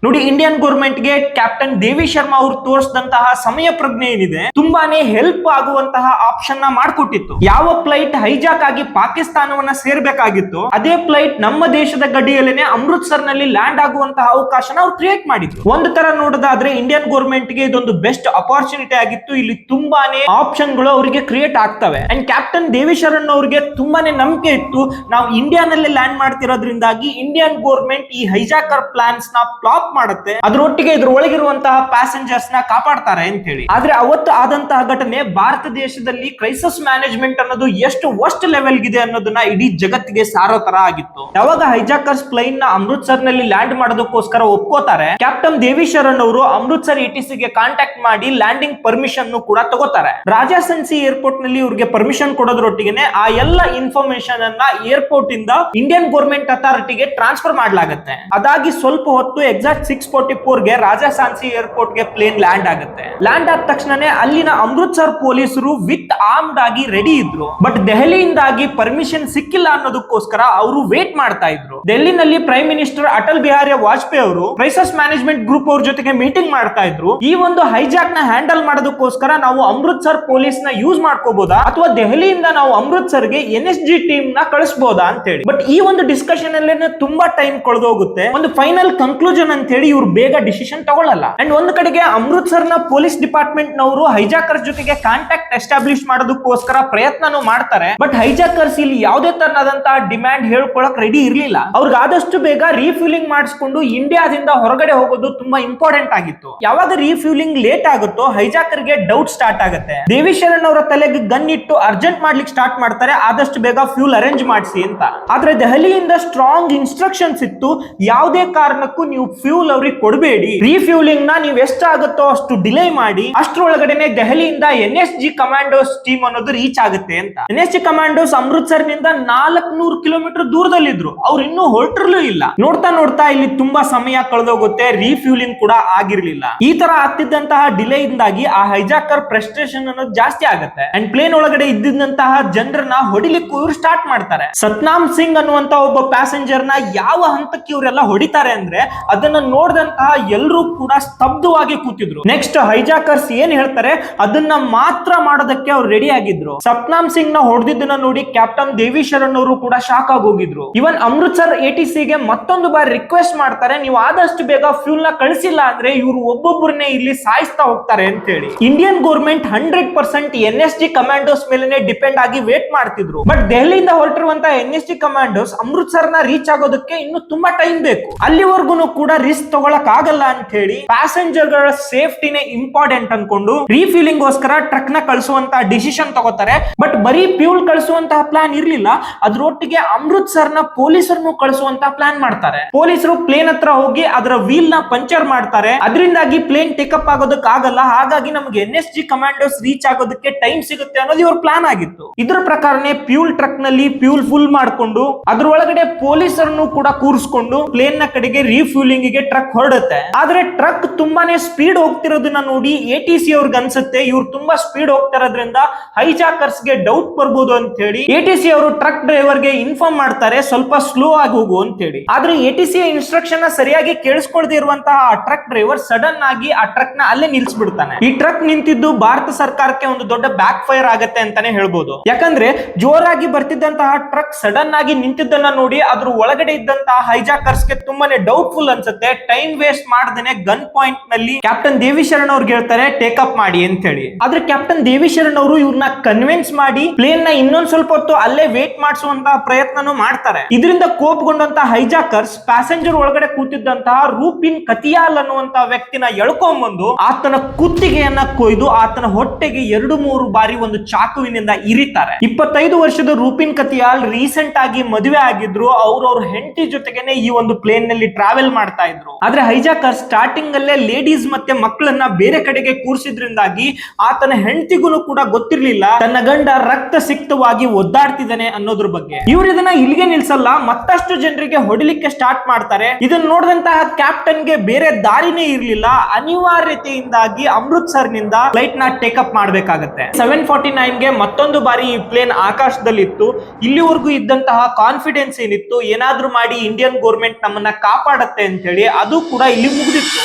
ನೋಡಿ, ಇಂಡಿಯನ್ ಗೌರ್ಮೆಂಟ್ ಗೆ ಕ್ಯಾಪ್ಟನ್ ದೇವಿ ಶರ್ಮಾ ಅವರು ತೋರಿಸಿದಂತಹ ಸಮಯ ಪ್ರಜ್ಞೆ ಏನಿದೆ, ತುಂಬಾನೇ ಹೆಲ್ಪ್ ಆಗುವಂತಹ ಆಪ್ಷನ್ ನ ಮಾಡ್ಕೊಟ್ಟಿತ್ತು. ಯಾವ ಫ್ಲೈಟ್ ಹೈಜಾಕ್ ಆಗಿ ಪಾಕಿಸ್ತಾನವನ್ನ ಸೇರ್ಬೇಕಾಗಿತ್ತು, ಅದೇ ಫ್ಲೈಟ್ ನಮ್ಮ ದೇಶದ ಗಡಿಯಲ್ಲೇನೆ ಅಮೃತ್ಸರ್ ನಲ್ಲಿ ಲ್ಯಾಂಡ್ ಆಗುವಂತಹ ಅವಕಾಶನ ಅವ್ರು ಕ್ರಿಯೇಟ್ ಮಾಡಿದ್ರು. ಒಂದು ತರ ನೋಡೋದಾದ್ರೆ ಇಂಡಿಯನ್ ಗೌರ್ಮೆಂಟ್ ಗೆ ಇದೊಂದು ಬೆಸ್ಟ್ ಅಪಾರ್ಚುನಿಟಿ ಆಗಿತ್ತು. ಇಲ್ಲಿ ತುಂಬಾನೇ ಆಪ್ಷನ್ ಗಳು ಅವರಿಗೆ ಕ್ರಿಯೇಟ್ ಆಗ್ತವೆ. ಅಂಡ್ ಕ್ಯಾಪ್ಟನ್ ದೇವಿ ಶರಣ್ ಅವರಿಗೆ ತುಂಬಾನೇ ನಂಬಿಕೆ ಇತ್ತು, ನಾವು ಇಂಡಿಯಾನಲ್ಲಿ ಲ್ಯಾಂಡ್ ಮಾಡ್ತಿರೋದ್ರಿಂದಾಗಿ ಇಂಡಿಯನ್ ಗೌರ್ಮೆಂಟ್ ಈ ಹೈಜಾಕರ್ ಪ್ಲಾನ್ಸ್ ನ ಫ್ಲಾಪ್ ಮಾಡುತ್ತೆ, ಅದರೊಟ್ಟಿಗೆ ಇದ್ರೊಳಗಿರುವಂತಹ ಪ್ಯಾಸೆಂಜರ್ಸ್ ನ ಕಾಪಾಡ್ತಾರೆ ಅಂತ ಹೇಳಿ. ಆದ್ರೆ ಅವತ್ತು ಆದಂತಹ ಘಟನೆ ಭಾರತ ದೇಶದಲ್ಲಿ ಕ್ರೈಸಿಸ್ ಮ್ಯಾನೇಜ್ಮೆಂಟ್ ಅನ್ನೋದು ಎಷ್ಟು ವರ್ಸ್ಟ್ ಲೆವೆಲ್ ಗಿದೆ ಅನ್ನೋದನ್ನ ಇಡೀ ಜಗತ್ತಿಗೆ ಸಾರೋ ತರ ಆಗಿತ್ತು. ಯಾವಾಗ ಹೈಜಾಕರ್ಸ್ ಪ್ಲೈನ್ ನ ಅಮೃತ್ಸರ್ ನಲ್ಲಿ ಲ್ಯಾಂಡ್ ಮಾಡೋದಕ್ಕೋಸ್ಕರ ಒಪ್ಕೋತಾರೆ, ಕ್ಯಾಪ್ಟನ್ ದೇವಿ ಶರಣ್ ಅವರು ಅಮೃತ್ಸರ್ ATC ಗೆ ಕಾಂಟ್ಯಾಕ್ಟ್ ಮಾಡಿ ಲ್ಯಾಂಡಿಂಗ್ ಪರ್ಮಿಷನ್ ಕೂಡ ತಗೋತಾರೆ. ರಾಜಾಸನ್ಸಿ ಏರ್ಪೋರ್ಟ್ ನಲ್ಲಿ ಇವ್ರಿಗೆ ಪರ್ಮಿಷನ್ ಕೊಡೋದ್ರೊಟ್ಟಿಗೆ ಆ ಎಲ್ಲ ಇನ್ಫಾರ್ಮೇಶನ್ ಅನ್ನ ಏರ್ಪೋರ್ಟ್ ಇಂದ ಇಂಡಿಯನ್ ಗೌರ್ಮೆಂಟ್ ಅಥಾರಿಟಿಗೆ ಟ್ರಾನ್ಸ್ಫರ್ ಮಾಡಲಾಗುತ್ತೆ. ಅದಾಗಿ ಸ್ವಲ್ಪ ಹೊತ್ತು ಎಕ್ಸಾಕ್ಟ್ 6:44 ಗೆ ರಾಜಾಸಾನ್ಸಿ ಏರ್ಪೋರ್ಟ್ ಗೆ ಪ್ಲೇನ್ ಲ್ಯಾಂಡ್ ಆಗುತ್ತೆ. ಲ್ಯಾಂಡ್ ಆದ ತಕ್ಷಣನೇ ಅಲ್ಲಿನ ಅಮೃತ್ಸರ್ ಪೊಲೀಸರು ವಿತ್ ಆರ್ಮ್ಡ್ ಆಗಿ ರೆಡಿ ಇದ್ರು. ಬಟ್ ದೆಹಲಿಯಿಂದಾಗಿ ಪರ್ಮಿಷನ್ ಸಿಕ್ಕಿಲ್ಲ ಅನ್ನೋದಕ್ಕೋಸ್ಕರ ಅವರು ವೇಟ್ ಮಾಡ್ತಾ ಇದ್ರು. ಡೆಲ್ಲಿನಲ್ಲಿ ಪ್ರೈಮ್ ಮಿನಿಸ್ಟರ್ ಅಟಲ್ ಬಿಹಾರಿ ವಾಜಪೇಯಿ ಅವರು ಕ್ರೈಸಿಸ್ ಮ್ಯಾನೇಜ್ಮೆಂಟ್ ಗ್ರೂಪ್ ಅವ್ರ ಜೊತೆಗೆ ಮೀಟಿಂಗ್ ಮಾಡ್ತಾ ಇದ್ರು. ಈ ಒಂದು ಹೈಜಾಕ್ ನ ಹ್ಯಾಂಡಲ್ ಮಾಡೋದಕ್ಕೋಸ್ಕರ ನಾವು ಅಮೃತ್ಸರ್ ಪೊಲೀಸ್ ನ ಯೂಸ್ ಮಾಡ್ಕೋಬಹುದಾ, ಅಥವಾ ದೆಹಲಿಯಿಂದ ನಾವು ಅಮೃತ್ಸರ್ ಗೆ NSG ಟೀಮ್ ನ ಕಳಿಸಬಹುದಾ ಅಂತ ಹೇಳಿ. ಬಟ್ ಈ ಒಂದು ಡಿಸ್ಕಷನ್ ಅಲ್ಲೇ ತುಂಬಾ ಟೈಮ್ ಕಳೆದೋಗುತ್ತೆ. ಒಂದು ಫೈನಲ್ ಕನ್ಕ್ಲೂಷನ್ ಅಂತ ಹೇಳಿ ಇವ್ರು ಬೇಗ ಡಿಸಿಷನ್ ತಗೊಳ್ಳಲ್ಲ. ಅಂಡ್ ಒಂದು ಕಡೆಗೆ ಅಮೃತ್ಸರ್ ನ ಪೊಲೀಸ್ ಡಿಪಾರ್ಟ್ಮೆಂಟ್ ನವರು ಹೈಜಾಕರ್ಸ್ ಜೊತೆಗೆ ಕಾಂಟ್ಯಾಕ್ಟ್ ಎಸ್ಟಾಬ್ಲಿಷ್ ಮಾಡೋದಕ್ಕೋಸ್ಕರ ಪ್ರಯತ್ನನೂ ಮಾಡ್ತಾರೆ. ಬಟ್ ಹೈಜಾಕರ್ಸ್ ಇಲ್ಲಿ ಯಾವುದೇ ತರನಾದಂತಹ ಡಿಮ್ಯಾಂಡ್ ಹೇಳ್ಕೊಳಕ್ ರೆಡಿ ಇರ್ಲಿಲ್ಲ. ಅವ್ರಿಗೆ ಆದಷ್ಟು ಬೇಗ ರೀಫ್ಯೂಲಿಂಗ್ ಮಾಡಿಸ್ಕೊಂಡು ಇಂಡಿಯಾದಿಂದ ಹೊರಗಡೆ ಹೋಗೋದು ತುಂಬಾ ಇಂಪಾರ್ಟೆಂಟ್ ಆಗಿತ್ತು. ಯಾವಾಗ ರೀಫ್ಯೂಲಿಂಗ್ ಲೇಟ್ ಆಗುತ್ತೋ ಹೈಜಾಕರ್ ಗೆ ಡೌಟ್ ಸ್ಟಾರ್ಟ್ ಆಗುತ್ತೆ. ದೇವಿ ಶರಣ್ ಅವರ ತಲೆಗೆ ಗನ್ ಇಟ್ಟು ಅರ್ಜೆಂಟ್ ಮಾಡ್ಲಿಕ್ಕೆ ಸ್ಟಾರ್ಟ್ ಮಾಡ್ತಾರೆ, ಆದಷ್ಟು ಬೇಗ ಫ್ಯೂಲ್ ಅರೇಂಜ್ ಮಾಡಿಸಿ ಅಂತ. ಆದ್ರೆ ದೆಹಲಿಯಿಂದ ಸ್ಟ್ರಾಂಗ್ ಇನ್ಸ್ಟ್ರಕ್ಷನ್ಸ್ ಇತ್ತು, ಯಾವುದೇ ಕಾರಣಕ್ಕೂ ನೀವು ಫ್ಯೂಲ್ ಅವ್ರಿಗೆ ಕೊಡಬೇಡಿ, ರೀಫ್ಯೂಲಿಂಗ್ ನ ನೀವು ಎಷ್ಟಾಗುತ್ತೋ ಅಷ್ಟು ಡಿಲೇ ಮಾಡಿ, ಅಷ್ಟರೊಳಗಡೆನೆ ದೆಹಲಿಯಿಂದ NSG ಕಮಾಂಡೋಸ್ ಟೀಮ್ ಅನ್ನೋದು ರೀಚ್ ಆಗುತ್ತೆ ಅಂತ. NSG ಕಮಾಂಡೋಸ್ ಅಮೃತ್ಸರ್ ನಿಂದ 400 ಕಿಲೋಮೀಟರ್ ದೂರದಲ್ಲಿದ್ರು, ಅವ್ರು ಇನ್ನೂ ಹೊರಟಿರ್ಲೂ ಇಲ್ಲ. ನೋಡ್ತಾ ನೋಡ್ತಾ ಇಲ್ಲಿ ತುಂಬಾ ಸಮಯ ಕಳೆದೋಗುತ್ತೆ, ರೀಫ್ಯೂಲಿಂಗ್ ಕೂಡ ಆಗಿರ್ಲಿಲ್ಲ. ಈ ತರ ಆಗ್ತಿದ್ದಂತಹ ಡಿಲೇ ಇಂದಾಗಿ ಆ ಹೈಜಾಕರ್ ಫ್ರಸ್ಟ್ರೇಷನ್ ಅನ್ನೋದು ಜಾಸ್ತಿ ಆಗುತ್ತೆ. ಅಂಡ್ ಪ್ಲೇನ್ ಒಳಗಡೆ ಇದ್ದಿದ್ದಂತಹ ಜನರನ್ನ ಹೊಡಿಲಿಕ್ಕೂ ಇವ್ರು ಸ್ಟಾರ್ಟ್ ಮಾಡ್ತಾರೆ. ಸತ್ನಾಮ್ ಸಿಂಗ್ ಅನ್ನುವಂತ ಒಬ್ಬ ಪ್ಯಾಸೆಂಜರ್ ನ ಯಾವ ಹಂತಕ್ಕೆ ಇವರೆಲ್ಲ ಹೊಡಿತಾರೆ ಅಂದ್ರೆ ಅದನ್ನ ನೋಡಿದಂತಹ ಎಲ್ಲರೂ ಕೂಡ ಸ್ತಬ್ಧವಾಗಿ ಕೂತಿದ್ರು. ನೆಕ್ಸ್ಟ್ ಹೈಜಾಕರ್ಸ್ ಏನ್ ಹೇಳ್ತಾರೆ ಅದನ್ನ ಮಾತ್ರ ಮಾಡೋದಕ್ಕೆ ಅವ್ರು ರೆಡಿ ಆಗಿದ್ರು. ಸತ್ನಾಮ್ ಸಿಂಗ್ ನ ಹೊಡೆದಿದ್ದನ್ನ ನೋಡಿ ಕ್ಯಾಪ್ಟನ್ ದೇವಿ ಶರಣ್ ಅವರು ಕೂಡ ಶಾಕ್ ಆಗಿ ಹೋಗಿದ್ರು. ಇವನ್ ಅಮೃತ್ಸರ್ ATC ಗೆ ಮತ್ತೊಂದು ಬಾರಿ ರಿಕ್ವೆಸ್ಟ್ ಮಾಡ್ತಾರೆ, ನೀವು ಆದಷ್ಟು ಬೇಗ ಫ್ಯೂಲ್ ನ ಕಳಿಸಿಲ್ಲ ಅಂದ್ರೆ ಇವರು ಒಬ್ಬೊಬ್ಬರನ್ನೇ ಇಲ್ಲಿ ಸಾಯಿಸ್ತಾ ಹೋಗ್ತಾರೆ ಅಂತ ಹೇಳಿ. ಇಂಡಿಯನ್ ಗೌರ್ಮೆಂಟ್ 100% NSG ಕಮಾಂಡೋಸ್ ಮೇಲೆ ಡಿಪೆಂಡ್ ಆಗಿ ವೇಟ್ ಮಾಡ್ತಿದ್ರು. ಬಟ್ ದೆಹಲಿಯಿಂದ ಹೊರಟಿರುವಂತಹ NSG ಕಮಾಂಡೋಸ್ ಅಮೃತ್ಸರ್ ನ ರೀಚ್ ಆಗೋದಕ್ಕೆ ಇನ್ನು ತುಂಬಾ ಟೈಮ್ ಬೇಕು. ಅಲ್ಲಿವರೆಗೂ ಕೂಡ ರಿಸ್ಕ್ ತಗೊಳಕ್ ಆಗಲ್ಲ ಅಂತ ಹೇಳಿ ಪ್ಯಾಸೆಂಜರ್ ಗಳ ಸೇಫ್ಟಿನೇ ಇಂಪಾರ್ಟೆಂಟ್ ಅನ್ಕೊಂಡು ರೀಫಿಲಿಂಗ್ ಗೋಸ್ಕರ ಟ್ರಕ್ ನ ಕಳಿಸುವಂತಹ ಡಿಸಿಷನ್ ತಗೋತಾರೆ. ಬಟ್ ಬರೀ ಫ್ಯೂಲ್ ಕಳಿಸುವಂತಹ ಪ್ಲಾನ್ ಇರ್ಲಿಲ್ಲ, ಅದ್ರೊಟ್ಟಿಗೆ ಅಮೃತ್ಸರ್ ನ ಪೊಲೀಸರನ್ನು ಕಳಿಸುವಂತಹ ಪ್ಲಾನ್ ಮಾಡ್ತಾರೆ. ಪೊಲೀಸರು ಪ್ಲೇನ್ ಹತ್ರ ಹೋಗಿ ಅದರ ವೀಲ್ ನ ಪಂಚರ್ ಮಾಡ್ತಾರೆ, ಅದರಿಂದಾಗಿ ಪ್ಲೇನ್ ಟೇಕಪ್ ಆಗೋದಕ್ಕೆ ಆಗಲ್ಲ, ಹಾಗಾಗಿ ನಮಗೆ NSG ಕಮಾಂಡೋಸ್ ರೀಚ್ ಆಗೋದಕ್ಕೆ ಟೈಮ್ ಸಿಗುತ್ತೆ ಅನ್ನೋದು ಇವ್ರ ಪ್ಲಾನ್ ಆಗಿತ್ತು. ಇದ್ರ ಪ್ರಕಾರನೇ ಫ್ಯೂಲ್ ಟ್ರಕ್ ನಲ್ಲಿ ಫ್ಯೂಲ್ ಫುಲ್ ಮಾಡ್ಕೊಂಡು ಅದ್ರೊಳಗಡೆ ಪೊಲೀಸರನ್ನು ಕೂಡ ಕೂರಿಸ್ಕೊಂಡು ಪ್ಲೇನ್ ನ ಕಡೆಗೆ ರೀಫ್ಯೂಲಿಂಗ್ ಗೆ ಟ್ರಕ್ ಹೊರಡುತ್ತೆ. ಆದ್ರೆ ಟ್ರಕ್ ತುಂಬಾನೇ ಸ್ಪೀಡ್ ಹೋಗ್ತಿರೋದನ್ನ ನೋಡಿ ATC ಅವ್ರಿಗೆ ಅನ್ಸುತ್ತೆ ಇವ್ರು ತುಂಬಾ ಸ್ಪೀಡ್ ಹೋಗ್ತಿರೋದ್ರಿಂದ ಹೈಜಾಕರ್ಸ್ ಗೆ ಡೌಟ್ ಬರ್ಬೋದು ಅಂತ ಹೇಳಿ ATC ಅವರು ಟ್ರಕ್ ಡ್ರೈವರ್ ಗೆ ಇನ್ಫಾರ್ಮ್ ಮಾಡ್ತಾರೆ, ಸ್ವಲ್ಪ ಸ್ಲೋ ಆಗಿ ಹೋಗು ಅಂತ ಹೇಳಿ. ಆದ್ರೆ ATC ಇನ್ಸ್ಟ್ರಕ್ಷನ್ ನ ಸರಿಯಾಗಿ ಕೇಳಿಸ್ಕೊಳ್ದೇ ಇರುವಂತಹ ಆ ಟ್ರಕ್ ಡ್ರೈವರ್ ಸಡನ್ ಆಗಿ ಆ ಟ್ರಕ್ ನ ಅಲ್ಲೇ ನಿಲ್ಸ್ಬಿಡ್ತಾನೆ. ಈ ಟ್ರಕ್ ನಿಂತಿದ್ದು ಭಾರತ ಸರ್ಕಾರಕ್ಕೆ ಒಂದು ದೊಡ್ಡ ಬ್ಯಾಕ್ ಫೈರ್ ಆಗತ್ತೆ ಅಂತಾನೆ ಹೇಳ್ಬೋದು. ಯಾಕಂದ್ರೆ ಜೋರಾಗಿ ಬರ್ತಿದ್ದಂತಹ ಟ್ರಕ್ ಸಡನ್ ಆಗಿ ನಿಂತಿದ್ದನ್ನ ನೋಡಿ ಅದ್ರ ಒಳಗಡೆ ಇದ್ದಂತಹ ಹೈಜಾಕರ್ಸ್ ಗೆ ತುಂಬಾನೇ ಡೌಟ್ಫುಲ್ ಅನ್ಸುತ್ತೆ. ಟೈಮ್ ವೇಸ್ಟ್ ಮಾಡದೇನೆ ಗನ್ ಪಾಯಿಂಟ್ ನಲ್ಲಿ ಕ್ಯಾಪ್ಟನ್ ದೇವಿ ಶರಣ್ ಅವ್ರಿಗೆ ಹೇಳ್ತಾರೆ ಟೇಕಪ್ ಮಾಡಿ ಅಂತ ಹೇಳಿ. ಆದ್ರೆ ಕ್ಯಾಪ್ಟನ್ ದೇವಿ ಶರಣ್ ಅವರು ಇವ್ರನ್ನ ಕನ್ವಿನ್ಸ್ ಮಾಡಿ ಪ್ಲೇನ್ ನ ಇನ್ನೊಂದ್ ಸ್ವಲ್ಪ ಹೊತ್ತು ಅಲ್ಲೇ ವೇಟ್ ಮಾಡಿಸುವಂತಹ ಪ್ರಯತ್ನನೂ ಮಾಡ್ತಾರೆ. ಇದರಿಂದ ಕೋಪ ಕೋಪಗೊಂಡಂತ ಹೈಜಾಕರ್ಸ್ ಪ್ಯಾಸೆಂಜರ್ ಒಳಗಡೆ ಕೂತಿದ್ದಂತಹ ರೂಪಿನ್ ಕತಿಯಾಲ್ ಅನ್ನುವಂತಹ ವ್ಯಕ್ತಿನ ಎಳ್ಕೊಂಡ್ಬಂದು ಆತನ ಕುತ್ತಿಗೆಯನ್ನ ಕೊಯ್ದು ಆತನ ಹೊಟ್ಟೆಗೆ 2-3 ಬಾರಿ ಒಂದು ಚಾಕುವಿನಿಂದ ಇರಿತಾರೆ. 25 ವರ್ಷದ ರೂಪಿನ್ ಕತಿಯಾಲ್ ರೀಸೆಂಟ್ ಆಗಿ ಮದುವೆ ಆಗಿದ್ರು. ಅವ್ರ ಹೆಂಡತಿ ಜೊತೆಗೇನೆ ಈ ಒಂದು ಪ್ಲೇನ್ ನಲ್ಲಿ ಟ್ರಾವೆಲ್ ಮಾಡ್ತಾ ಇದ್ರು. ಆದ್ರೆ ಹೈಜಾಕರ್ ಸ್ಟಾರ್ಟಿಂಗ್ ಅಲ್ಲೇ ಲೇಡೀಸ್ ಮತ್ತೆ ಮಕ್ಕಳನ್ನ ಬೇರೆ ಕಡೆಗೆ ಕೂರಿಸಿದ್ರಿಂದಾಗಿ ಆತನ ಹೆಂಡತಿಗೂ ಕೂಡ ಗೊತ್ತಿರ್ಲಿಲ್ಲ ತನ್ನ ಗಂಡ ರಕ್ತ ಸಿಕ್ತವಾಗಿ ಒದ್ದಾಡ್ತಿದ್ದಾನೆ ಅನ್ನೋದ್ರ ಬಗ್ಗೆ. ಇವ್ರು ಇದನ್ನ ಇಲ್ಲಿಗೆ ನಿಲ್ಸಲ್ಲ, ಮತ್ತಷ್ಟು ಜನರಿಗೆ ಹೊಡಿಲಿಕ್ಕೆ ಸ್ಟಾರ್ಟ್ ಮಾಡ್ತಾರೆ. ಇದನ್ನ ನೋಡಿದಂತಹ ಕ್ಯಾಪ್ಟನ್ ಗೆ ಬೇರೆ ದಾರಿನೇ ಇರ್ಲಿಲ್ಲ. ಅನಿವಾರ್ಯತೆಯಿಂದಾಗಿ ಅಮೃತ್ಸರ್ ನಿಂದ ಫ್ಲೈಟ್ ನ ಟೇಕಪ್ ಮಾಡಬೇಕಾಗತ್ತೆ. 749 ಗೆ ಮತ್ತೊಂದು ಬಾರಿ ಈ ಪ್ಲೇನ್ ಆಕಾಶದಲ್ಲಿತ್ತು. ಇಲ್ಲಿವರೆಗೂ ಇದ್ದಂತಹ ಕಾನ್ಫಿಡೆನ್ಸ್ ಏನಿತ್ತು, ಏನಾದ್ರೂ ಮಾಡಿ ಇಂಡಿಯನ್ ಗೌರ್ಮೆಂಟ್ ನಮ್ಮನ್ನ ಕಾಪಾಡತ್ತೆ ಅಂತ ಹೇಳಿ, ಅದು ಕೂಡ ಇಲ್ಲಿ ಮುಗಿದಿತ್ತು.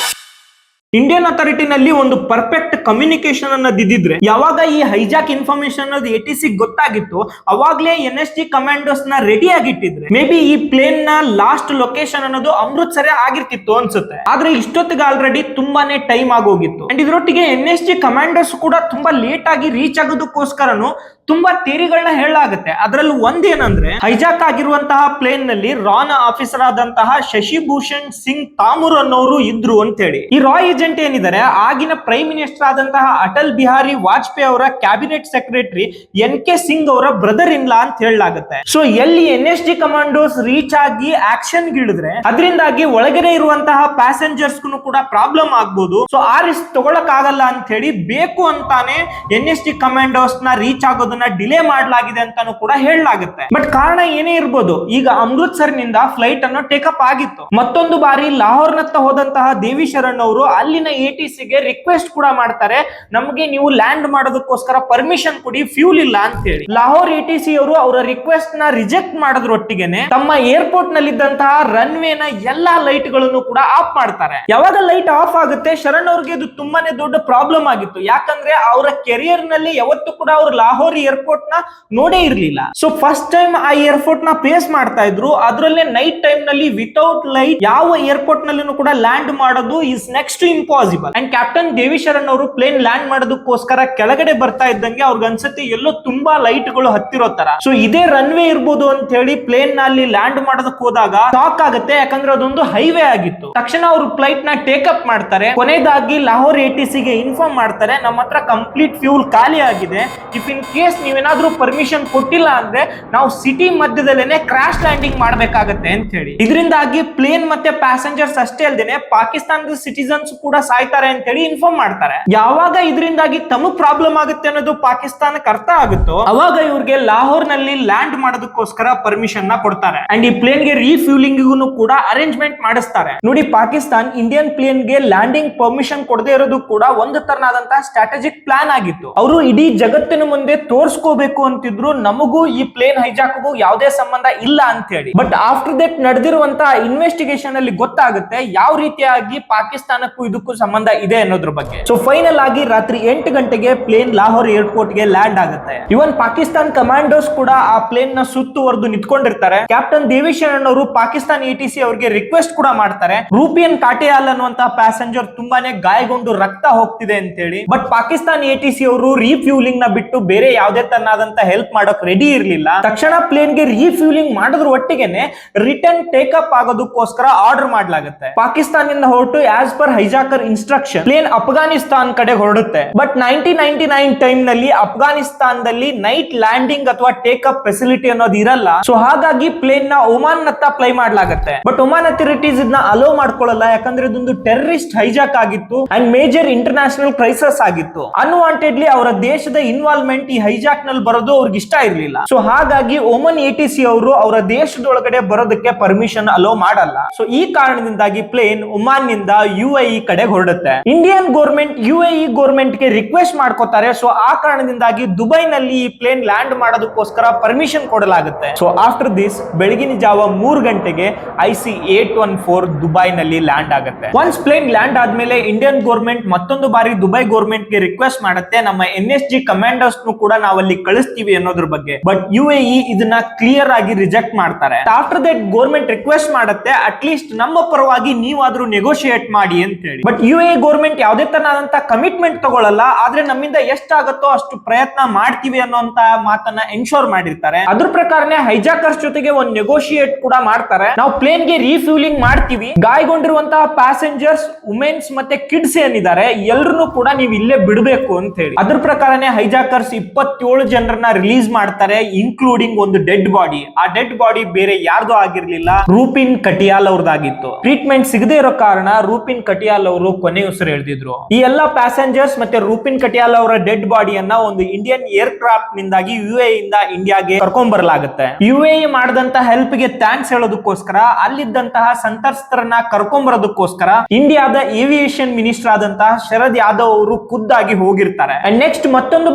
ಇಂಡಿಯನ್ ಅಥಾರಿಟಿನಲ್ಲಿ ಒಂದು ಪರ್ಫೆಕ್ಟ್ ಕಮ್ಯುನಿಕೇಶನ್ ಅನ್ನೋದಿದ್ರೆ ಯಾವಾಗ ಈ ಹೈಜಾಕ್ ಇನ್ಫಾರ್ಮೇಶನ್ ಅನ್ನೋದು ATC ಗೊತ್ತಾಗಿತ್ತು, ಅವಾಗ್ಲೇ NSG ಕಮಾಂಡೋಸ್ ನ ರೆಡಿ ಆಗಿಟ್ಟಿದ್ರೆ ಮೇ ಬಿ ಈ ಪ್ಲೇನ್ ನ ಲಾಸ್ಟ್ ಲೊಕೇಶನ್ ಅನ್ನೋದು ಅಮೃತ್ಸರ ಆಗಿರ್ತಿತ್ತು ಅನ್ಸುತ್ತೆ. ಆದ್ರೆ ಇಷ್ಟೊತ್ತಿಗೆ ಆಲ್ರೆಡಿ ತುಂಬಾನೇ ಟೈಮ್ ಆಗೋಗಿತ್ತು. ಅಂಡ್ ಇದರೊಟ್ಟಿಗೆ NSG ಕಮಾಂಡೋಸ್ ಕೂಡ ತುಂಬಾ ಲೇಟ್ ಆಗಿ ರೀಚ್ ಆಗೋದಕ್ಕೋಸ್ಕರನು ತುಂಬಾ ಥಿಯರಿಗಳನ್ನ ಹೇಳಲಾಗುತ್ತೆ. ಅದರಲ್ಲಿ ಒಂದೇನಂದ್ರೆ ಹೈಜಾಕ್ ಆಗಿರುವಂತಹ ಪ್ಲೇನ್ ನಲ್ಲಿ ರಾನ್ ಆಫೀಸರ್ ಆದಂತಹ ಶಶಿಭೂಷಣ್ ಸಿಂಗ್ ತಾಮೂರ್ ಅನ್ನೋರು ಇದ್ರು ಅಂತ ಹೇಳಿ. ಈ ರಾ ಏಜೆಂಟ್ ಏನಿದ್ದಾರೆ ಆಗಿನ ಪ್ರೈಮ್ ಮಿನಿಸ್ಟರ್ ಆದಂತಹ ಅಟಲ್ ಬಿಹಾರಿ ವಾಜಪೇಯಿ ಅವರ ಕ್ಯಾಬಿನೆಟ್ ಸೆಕ್ರೆಟರಿ NK ಸಿಂಗ್ ಅವರ ಬ್ರದರ್ ಇನ್ ಲಾ ಅಂತ ಹೇಳಲಾಗುತ್ತೆ. ಸೊ ಎಲ್ಲಿ NSG ಕಮಾಂಡೋಸ್ ರೀಚ್ ಆಗಿ ಆಕ್ಷನ್ ಗಿಳಿದ್ರೆ ಅದರಿಂದಾಗಿ ಒಳಗಡೆ ಇರುವಂತಹ ಪ್ಯಾಸೆಂಜರ್ಸ್ ಕೂಡ ಪ್ರಾಬ್ಲಮ್ ಆಗ್ಬಹುದು. ಸೊ ಆ ರಿಸ್ಕ್ ತಗೊಳಕ್ ಆಗಲ್ಲ ಅಂತ ಹೇಳಿ ಬೇಕು ಅಂತಾನೆ NSG ಕಮಾಂಡೋಸ್ ನ ರೀಚ್ ಆಗೋದನ್ನ ಡಿಲೇ ಮಾಡಲಾಗಿದೆ ಅಂತಾನು ಕೂಡ ಹೇಳಲಾಗುತ್ತೆ. ಬಟ್ ಕಾರಣ ಏನೇ ಇರಬಹುದು, ಈಗ ಅಮೃತ್ಸರ್ ನಿಂದ ಫ್ಲೈಟ್ ಅನ್ನು ಟೇಕಪ್ ಆಗಿತ್ತು. ಮತ್ತೊಂದು ಬಾರಿ ಲಾಹೋರ್ ನತ್ತ ಹೋದಂತಹ ದೇವಿ ಶರಣ್ ಅವರು ಅಲ್ಲಿನ ATC ಗೆ ರಿಕ್ವೆಸ್ಟ್ ಕೂಡ ಮಾಡ್ತಾರೆ, ನಮಗೆ ನೀವು ಲ್ಯಾಂಡ್ ಮಾಡೋದಕ್ಕೋಸ್ಕರ ಪರ್ಮಿಷನ್ ಕೊಡಿ, ಫ್ಯೂಲ್ ಇಲ್ಲ ಅಂತ ಹೇಳಿ. ಲಾಹೋರ್ ATC ಅವರು ಅವರ ರಿಕ್ವೆಸ್ಟ್ ನ ರಿಜೆಕ್ಟ್ ಮಾಡೋದ್ರೊಟ್ಟಿಗೆನೆ ತಮ್ಮ ಏರ್ಪೋರ್ಟ್ ನಲ್ಲಿದ್ದಂತಹ ರನ್ವೇ ನ ಎಲ್ಲಾ ಲೈಟ್ ಗಳನ್ನು ಕೂಡ ಆಫ್ ಮಾಡ್ತಾರೆ. ಯಾವಾಗ ಲೈಟ್ ಆಫ್ ಆಗುತ್ತೆ, ಶರಣ್ ಅವ್ರಿಗೆ ಇದು ತುಂಬಾನೇ ದೊಡ್ಡ ಪ್ರಾಬ್ಲಮ್ ಆಗಿತ್ತು. ಯಾಕಂದ್ರೆ ಅವರ ಕೆರಿಯರ್ ನಲ್ಲಿ ಯಾವತ್ತೂ ಕೂಡ ಅವರು ಲಾಹೋರ್ ಏರ್ಪೋರ್ಟ್ ನ ನೋಡೇ ಇರ್ಲಿಲ್ಲ. ಸೊ ಫಸ್ಟ್ ಟೈಮ್ ಆ ಏರ್ಪೋರ್ಟ್ ನ ಫೇಸ್ ಮಾಡ್ತಾ ಇದ್ರು. ಅದರಲ್ಲೇ ನೈಟ್ ಟೈಮ್ ನಲ್ಲಿ ವಿತೌಟ್ ಲೈಟ್ ಯಾವ ಏರ್ಪೋರ್ಟ್ ನಲ್ಲೂ ಕೂಡ ಲ್ಯಾಂಡ್ ಮಾಡೋದು is next impossible. And captain Devi Sharan ಅವರು ಪ್ಲೇನ್ ಲ್ಯಾಂಡ್ ಮಾಡೋದಕ್ಕೋಸ್ಕರ ಕೆಳಗಡೆ ಬರ್ತಾ ಇದ್ದಂಗೆ ಅವ್ರಿಗೆ ಅನ್ಸುತ್ತೆ ಎಲ್ಲೋ ತುಂಬಾ ಲೈಟ್ ಗಳು ಹತ್ತಿರೋ ತರ. ಸೊ ಇದೇ ರನ್ವೇ ಇರ್ಬೋದು ಅಂತ ಹೇಳಿ ಪ್ಲೇನ್ ನಲ್ಲಿ ಲ್ಯಾಂಡ್ ಮಾಡೋದಕ್ಕೆ ಹೋದಾಗ ಶಾಕ್ ಆಗುತ್ತೆ. ಯಾಕಂದ್ರೆ ಅದೊಂದು ಹೈವೇ ಆಗಿತ್ತು. ತಕ್ಷಣ ಅವರು ಫ್ಲೈಟ್ ನ ಟೇಕಪ್ ಮಾಡ್ತಾರೆ. ಕೊನೆಯದಾಗಿ ಲಾಹೋರ್ ATC ಗೆ ಇನ್ಫಾರ್ಮ್ ಮಾಡ್ತಾರೆ, ನಮ್ಮ ಹತ್ರ ಕಂಪ್ಲೀಟ್ ಫ್ಯೂಲ್ ಖಾಲಿ ಆಗಿದೆ. ಇಫ್ ಇನ್ ಕೇಸ್ ನೀವೇನಾದ್ರೂ ಪರ್ಮಿಷನ್ ಕೊಟ್ಟಿಲ್ಲ ಅಂದ್ರೆ ನಾವು ಸಿಟಿ ಮಧ್ಯದಲ್ಲೇನೆ ಕ್ರಾಶ್ ಲ್ಯಾಂಡಿಂಗ್ ಮಾಡಬೇಕಾಗತ್ತೆ ಅಂತ ಹೇಳಿ. ಇದರಿಂದಾಗಿ ಪ್ಲೇನ್ ಮತ್ತೆ ಪ್ಯಾಸೆಂಜರ್ಸ್ ಅಷ್ಟೇ ಅಲ್ಲದೆ ಪಾಕಿಸ್ತಾನದ ಸಿಟಿಸನ್ಸ್ ಕೂಡ ಸಾಯ್ತಾರೆ ಅಂತ ಹೇಳಿ ಇನ್ಫಾರ್ಮ್ ಮಾಡ್ತಾರೆ. ಯಾವಾಗ ಇದರಿಂದಾಗಿ ತಮಗ್ ಪ್ರಾಬ್ಲಮ್ ಆಗುತ್ತೆ ಅನ್ನೋದು ಪಾಕಿಸ್ತಾನಕ್ಕೆ ಅರ್ಥ ಆಗುತ್ತೋ ಅವಾಗ ಇವ್ರಿಗೆ ಲಾಹೋರ್ ನಲ್ಲಿ ಲ್ಯಾಂಡ್ ಮಾಡೋದಕ್ಕೋಸ್ಕರ ಪರ್ಮಿಷನ್ ನ ಕೊಡ್ತಾರೆ. ಅಂಡ್ ಈ ಪ್ಲೇನ್ ಗೆ ರೀಫ್ಯೂಲಿಂಗ್ ಕೂಡ ಅರೇಂಜ್ಮೆಂಟ್ ಮಾಡಿಸ್ತಾರೆ. ನೋಡಿ, ಪಾಕಿಸ್ತಾನ್ ಇಂಡಿಯನ್ ಪ್ಲೇನ್ ಗೆ ಲ್ಯಾಂಡಿಂಗ್ ಪರ್ಮಿಷನ್ ಕೊಡದೇ ಇರೋದು ಕೂಡ ಒಂದು ತರನಾದಂತಹ ಸ್ಟ್ರಾಟಜಿಕ್ ಪ್ಲಾನ್ ಆಗಿತ್ತು. ಅವರು ಇಡೀ ಜಗತ್ತಿನ ಮುಂದೆ ತೋರಿಸ್ಕೋಬೇಕು ಅಂತಿದ್ರು, ನಮಗೂ ಈ ಪ್ಲೇನ್ ಹೈಜಾಕ್ಗೂ ಯಾವುದೇ ಸಂಬಂಧ ಇಲ್ಲ ಅಂತ ಹೇಳಿ. ಬಟ್ ಆಫ್ಟರ್ ದಟ್ ನಡೆದಿರುವಂತಹ ಇನ್ವೆಸ್ಟಿಗೇಷನ್ ಅಲ್ಲಿ ಗೊತ್ತಾಗುತ್ತೆ ಯಾವ ರೀತಿಯಾಗಿ ಪಾಕಿಸ್ತಾನಕ್ಕೂ ಇದಕ್ಕೂ ಸಂಬಂಧ ಇದೆ ಅನ್ನೋದ್ರ ಬಗ್ಗೆ. ಸೊ ಫೈನಲ್ ಆಗಿ ರಾತ್ರಿ 8 ಗಂಟೆಗೆ ಪ್ಲೇನ್ ಲಾಹೋರ್ ಏರ್ಪೋರ್ಟ್ ಗೆ ಲ್ಯಾಂಡ್ ಆಗುತ್ತೆ. ಇವನ್ ಪಾಕಿಸ್ತಾನ್ ಕಮಾಂಡೋಸ್ ಕೂಡ ಆ ಪ್ಲೇನ್ ನ ಸುತ್ತುವರೆದು ನಿಂತ್ಕೊಂಡಿರ್ತಾರೆ. ಕ್ಯಾಪ್ಟನ್ ದೇವಿ ಶರಣ್ ಅವರು ಪಾಕಿಸ್ತಾನ್ ATC ಅವರಿಗೆ ರಿಕ್ವೆಸ್ಟ್ ಕೂಡ ಮಾಡ್ತಾರೆ, ರೂಪಿಯನ್ ಕಾಟಿಯಾಲ್ ಅನ್ನುವಂತಹ ಪ್ಯಾಸೆಂಜರ್ ತುಂಬಾನೇ ಗಾಯಗೊಂಡು ರಕ್ತ ಹೋಗ್ತಿದೆ ಅಂತ ಹೇಳಿ. ಬಟ್ ಪಾಕಿಸ್ತಾನ್ ATC ಅವರು ರೀಫ್ಯೂಲಿಂಗ್ ನ ಬಿಟ್ಟು ಬೇರೆ ಯಾವುದೇ ತರನಾದಂತ ಹೆಲ್ಪ್ ಮಾಡೋಕ್ ರೆಡಿ ಇರ್ಲಿಲ್ಲ. ತಕ್ಷಣ ಪ್ಲೇನ್ ಗೆ ರೀಫ್ಯೂಲಿಂಗ್ ಮಾಡೋದ್ರ ಒಟ್ಟಿಗೆನೆ ರಿಟರ್ನ್ ಟೇಕಪ್ ಆಗೋದಕ್ಕೋಸ್ಕರ ಆರ್ಡರ್ ಮಾಡಲಾಗುತ್ತೆ. ಪಾಕಿಸ್ತಾನದಿಂದ ಹೊರಟು as per hijacker instruction plane Afghanistan ಕಡೆ ಹೊರಡುತ್ತೆ. ಬಟ್ 1999 ಟೈಮ್ ನಲ್ಲಿ ಅಫ್ಘಾನಿಸ್ತಾನದಲ್ಲಿ ನೈಟ್ ಲ್ಯಾಂಡಿಂಗ್ ಅಥವಾ ಟೇಕಪ್ ಫೆಸಿಲಿಟಿ ಅನ್ನೋದು ಇರಲ್ಲ. ಸೊ ಹಾಗಾಗಿ ಪ್ಲೇನ್ ನ ಒಮಾನ್ ನತ್ತ ಫ್ಲೈ ಮಾಡಲಾಗುತ್ತೆ. ಬಟ್ ಒಮಾನ್ ಅಥಾರಿಟೀಸ್ ಇದನ್ನ ಅಲೋ ಮಾಡ್ಕೊಳ್ಳಲ್ಲ, ಯಾಕಂದ್ರೆ ಇದೊಂದು ಟೆರರಿಸ್ಟ್ ಹೈಜಾಕ್ ಆಗಿತ್ತು ಅಂಡ್ ಮೇಜರ್ ಇಂಟರ್ನ್ಯಾಷನಲ್ ಕ್ರೈಸಿಸ್ ಆಗಿತ್ತು. ಅನ್ವಾಂಟೆಡ್ಲಿ ಅವರ ದೇಶದ ಇನ್ವಾಲ್ವ್ಮೆಂಟ್ ಈ ಹೈಜಾಕ್ ನಲ್ಲಿ ಬರೋದು ಅವ್ರಿಗೆ ಇಷ್ಟ ಇರಲಿಲ್ಲ. ಸೊ ಹಾಗಾಗಿ ಒಮನ್ ATC ಅವರು ಅವರ ದೇಶದೊಳಗಡೆ ಬರೋದಕ್ಕೆ ಪರ್ಮಿಷನ್ ಅಲೋ ಮಾಡಲ್ಲ. ಸೊ ಈ ಕಾರಣದಿಂದಾಗಿ ಪ್ಲೇನ್ ಒಮಾನ್ ನಿಂದ UAE ಕಡೆ ಹೊರಡುತ್ತೆ. ಇಂಡಿಯನ್ ಗೌರ್ಮೆಂಟ್ UAE ಗೌರ್ಮೆಂಟ್ ಗೆ ರಿಕ್ವೆಸ್ಟ್ ಮಾಡ್ಕೋತಾರೆ. ಸೊ ಆ ಕಾರಣದಿಂದಾಗಿ ದುಬೈನಲ್ಲಿ ಈ ಪ್ಲೇನ್ ಲ್ಯಾಂಡ್ ಮಾಡೋದಕ್ಕೋಸ್ಕರ ಪರ್ಮಿಷನ್ ಕೊಡಲಾಗುತ್ತೆ. ಸೊ ಆಫ್ಟರ್ ದಿಸ್ ಬೆಳಗಿನ ಜಾವ 3 ಗಂಟೆಗೆ IC-814 ದುಬೈನಲ್ಲಿ ಲ್ಯಾಂಡ್ ಆಗುತ್ತೆ. ಒನ್ಸ್ ಪ್ಲೇನ್ ಲ್ಯಾಂಡ್ ಆದ್ಮೇಲೆ ಇಂಡಿಯನ್ ಗೌರ್ಮೆಂಟ್ ಮತ್ತೊಂದು ಬಾರಿ ದುಬೈ ಗೌರ್ಮೆಂಟ್ ಗೆ ರಿಕ್ವೆಸ್ಟ್ ಮಾಡುತ್ತೆ, ನಮ್ಮ NSG ಕಮಾಂಡರ್ಸ್ ಕೂಡ ನಾವಲ್ಲಿ ಕಳಿಸ್ತೀವಿ ಅನ್ನೋದ್ರ ಬಗ್ಗೆ. ಬಟ್ UAE ಇದನ್ನ ಕ್ಲಿಯರ್ ಆಗಿ ರಿಜೆಕ್ಟ್ ಮಾಡ್ತಾರೆ. ಆಫ್ಟರ್ ದಟ್ ಗೌರ್ಮೆಂಟ್ ರಿಕ್ವೆಸ್ಟ್ ಮಾಡುತ್ತೆ, ಅಟ್ ಲೀಸ್ಟ್ ನಮ್ಮ ಪರವಾಗಿ ನೀವಾದ್ರೂ ನೆಗೋಷಿಯೇಟ್ ಮಾಡಿ ಅಂತ ಹೇಳಿ. ಬಟ್ UAE ಗೌರ್ಮೆಂಟ್ ಯಾವುದೇ ತರನಾದಂತ ಕಮಿಟ್ಮೆಂಟ್ ತಗೊಳ್ಳಲ್ಲ, ಆದ್ರೆ ನಮ್ಮಿಂದ ಎಷ್ಟಾಗತ್ತೋ ಅಷ್ಟು ಪ್ರಯತ್ನ ಮಾಡ್ತೀವಿ ಅನ್ನೋಂತ ಮಾತನ್ನ ಎನ್ಶೋರ್ ಮಾಡಿರ್ತಾರೆ. ಅದ್ರ ಪ್ರಕಾರನೇ ಹೈಜಾಕರ್ಸ್ ಜೊತೆಗೆ ಒಂದು ನೆಗೋಷಿಯೇಟ್ ಕೂಡ ಮಾಡ್ತಾರೆ. ನಾವು ಪ್ಲೇನ್ ಗೆ ರೀಫ್ಯೂಲಿಂಗ್ ಮಾಡ್ತೀವಿ, ಗಾಯಗೊಂಡಿರುವಂತಹ ಪ್ಯಾಸೆಂಜರ್ಸ್, ವುಮೆನ್ಸ್ ಮತ್ತೆ ಕಿಡ್ಸ್ ಏನಿದ್ದಾರೆ ಎಲ್ಲರನ್ನು ಕೂಡ ನೀವು ಇಲ್ಲೇ ಬಿಡಬೇಕು ಅಂತ ಹೇಳಿ. ಅದ್ರ ಪ್ರಕಾರನೇ ಹೈಜಾಕರ್ಸ್ 27 ಜನರನ್ನ ರಿಲೀಸ್ ಮಾಡ್ತಾರೆ, ಇನ್ಕ್ಲೂಡಿಂಗ್ ಒಂದು ಡೆಡ್ ಬಾಡಿ. ಆ ಡೆಡ್ ಬಾಡಿ ಬೇರೆ ಯಾರ್ದು ಆಗಿರ್ಲಿಲ್ಲ, ರೂಪಿನ್ ಕಟಿಯಾಲ್ ಅವ್ರದ್ದಾಗಿತ್ತು. ಟ್ರೀಟ್ಮೆಂಟ್ ಸಿಗದೆ ಇರೋ ಕಾರಣ ರೂಪಿನ್ ಕಟಿಯಾಲ್ ಅವರು ಕೊನೆ ಉಸಿರು ಎಳೆದಿದ್ರು. ಈ ಎಲ್ಲಾ ಪ್ಯಾಸೆಂಜರ್ಸ್ ಮತ್ತೆ ರೂಪಿನ್ ಕಟಿಯಾಲ್ ಅವರ ಡೆಡ್ ಬಾಡಿಯನ್ನ ಒಂದು ಇಂಡಿಯನ್ ಏರ್ ಕ್ರಾಫ್ಟ್ ನಿಂದಾಗಿ UAE ಇಂದ ಇಂಡಿಯಾಗೆ ಕರ್ಕೊಂಡ್ ಬರಲಾಗುತ್ತೆ. UAE ಮಾಡಿದಂತ ಹೆಲ್ಪ್ ಗೆ ಥ್ಯಾಂಕ್ಸ್ ಹೇಳೋದಕ್ಕೋಸ್ಕರ, ಅಲ್ಲಿದ್ದಂತಹ ಸಂತ್ರಸ್ತರನ್ನ ಕರ್ಕೊಂಡ್ ಬರೋದಕ್ಕೋಸ್ಕರ ಇಂಡಿಯಾದ ಏವಿಯೇಷನ್ ಮಿನಿಸ್ಟರ್ ಆದಂತಹ ಶರದ್ ಯಾದವ್ ಅವರು ಖುದ್ದಾಗಿ ಹೋಗಿರ್ತಾರೆ. ಅಂಡ್ ನೆಕ್ಸ್ಟ್ ಮತ್ತೊಂದು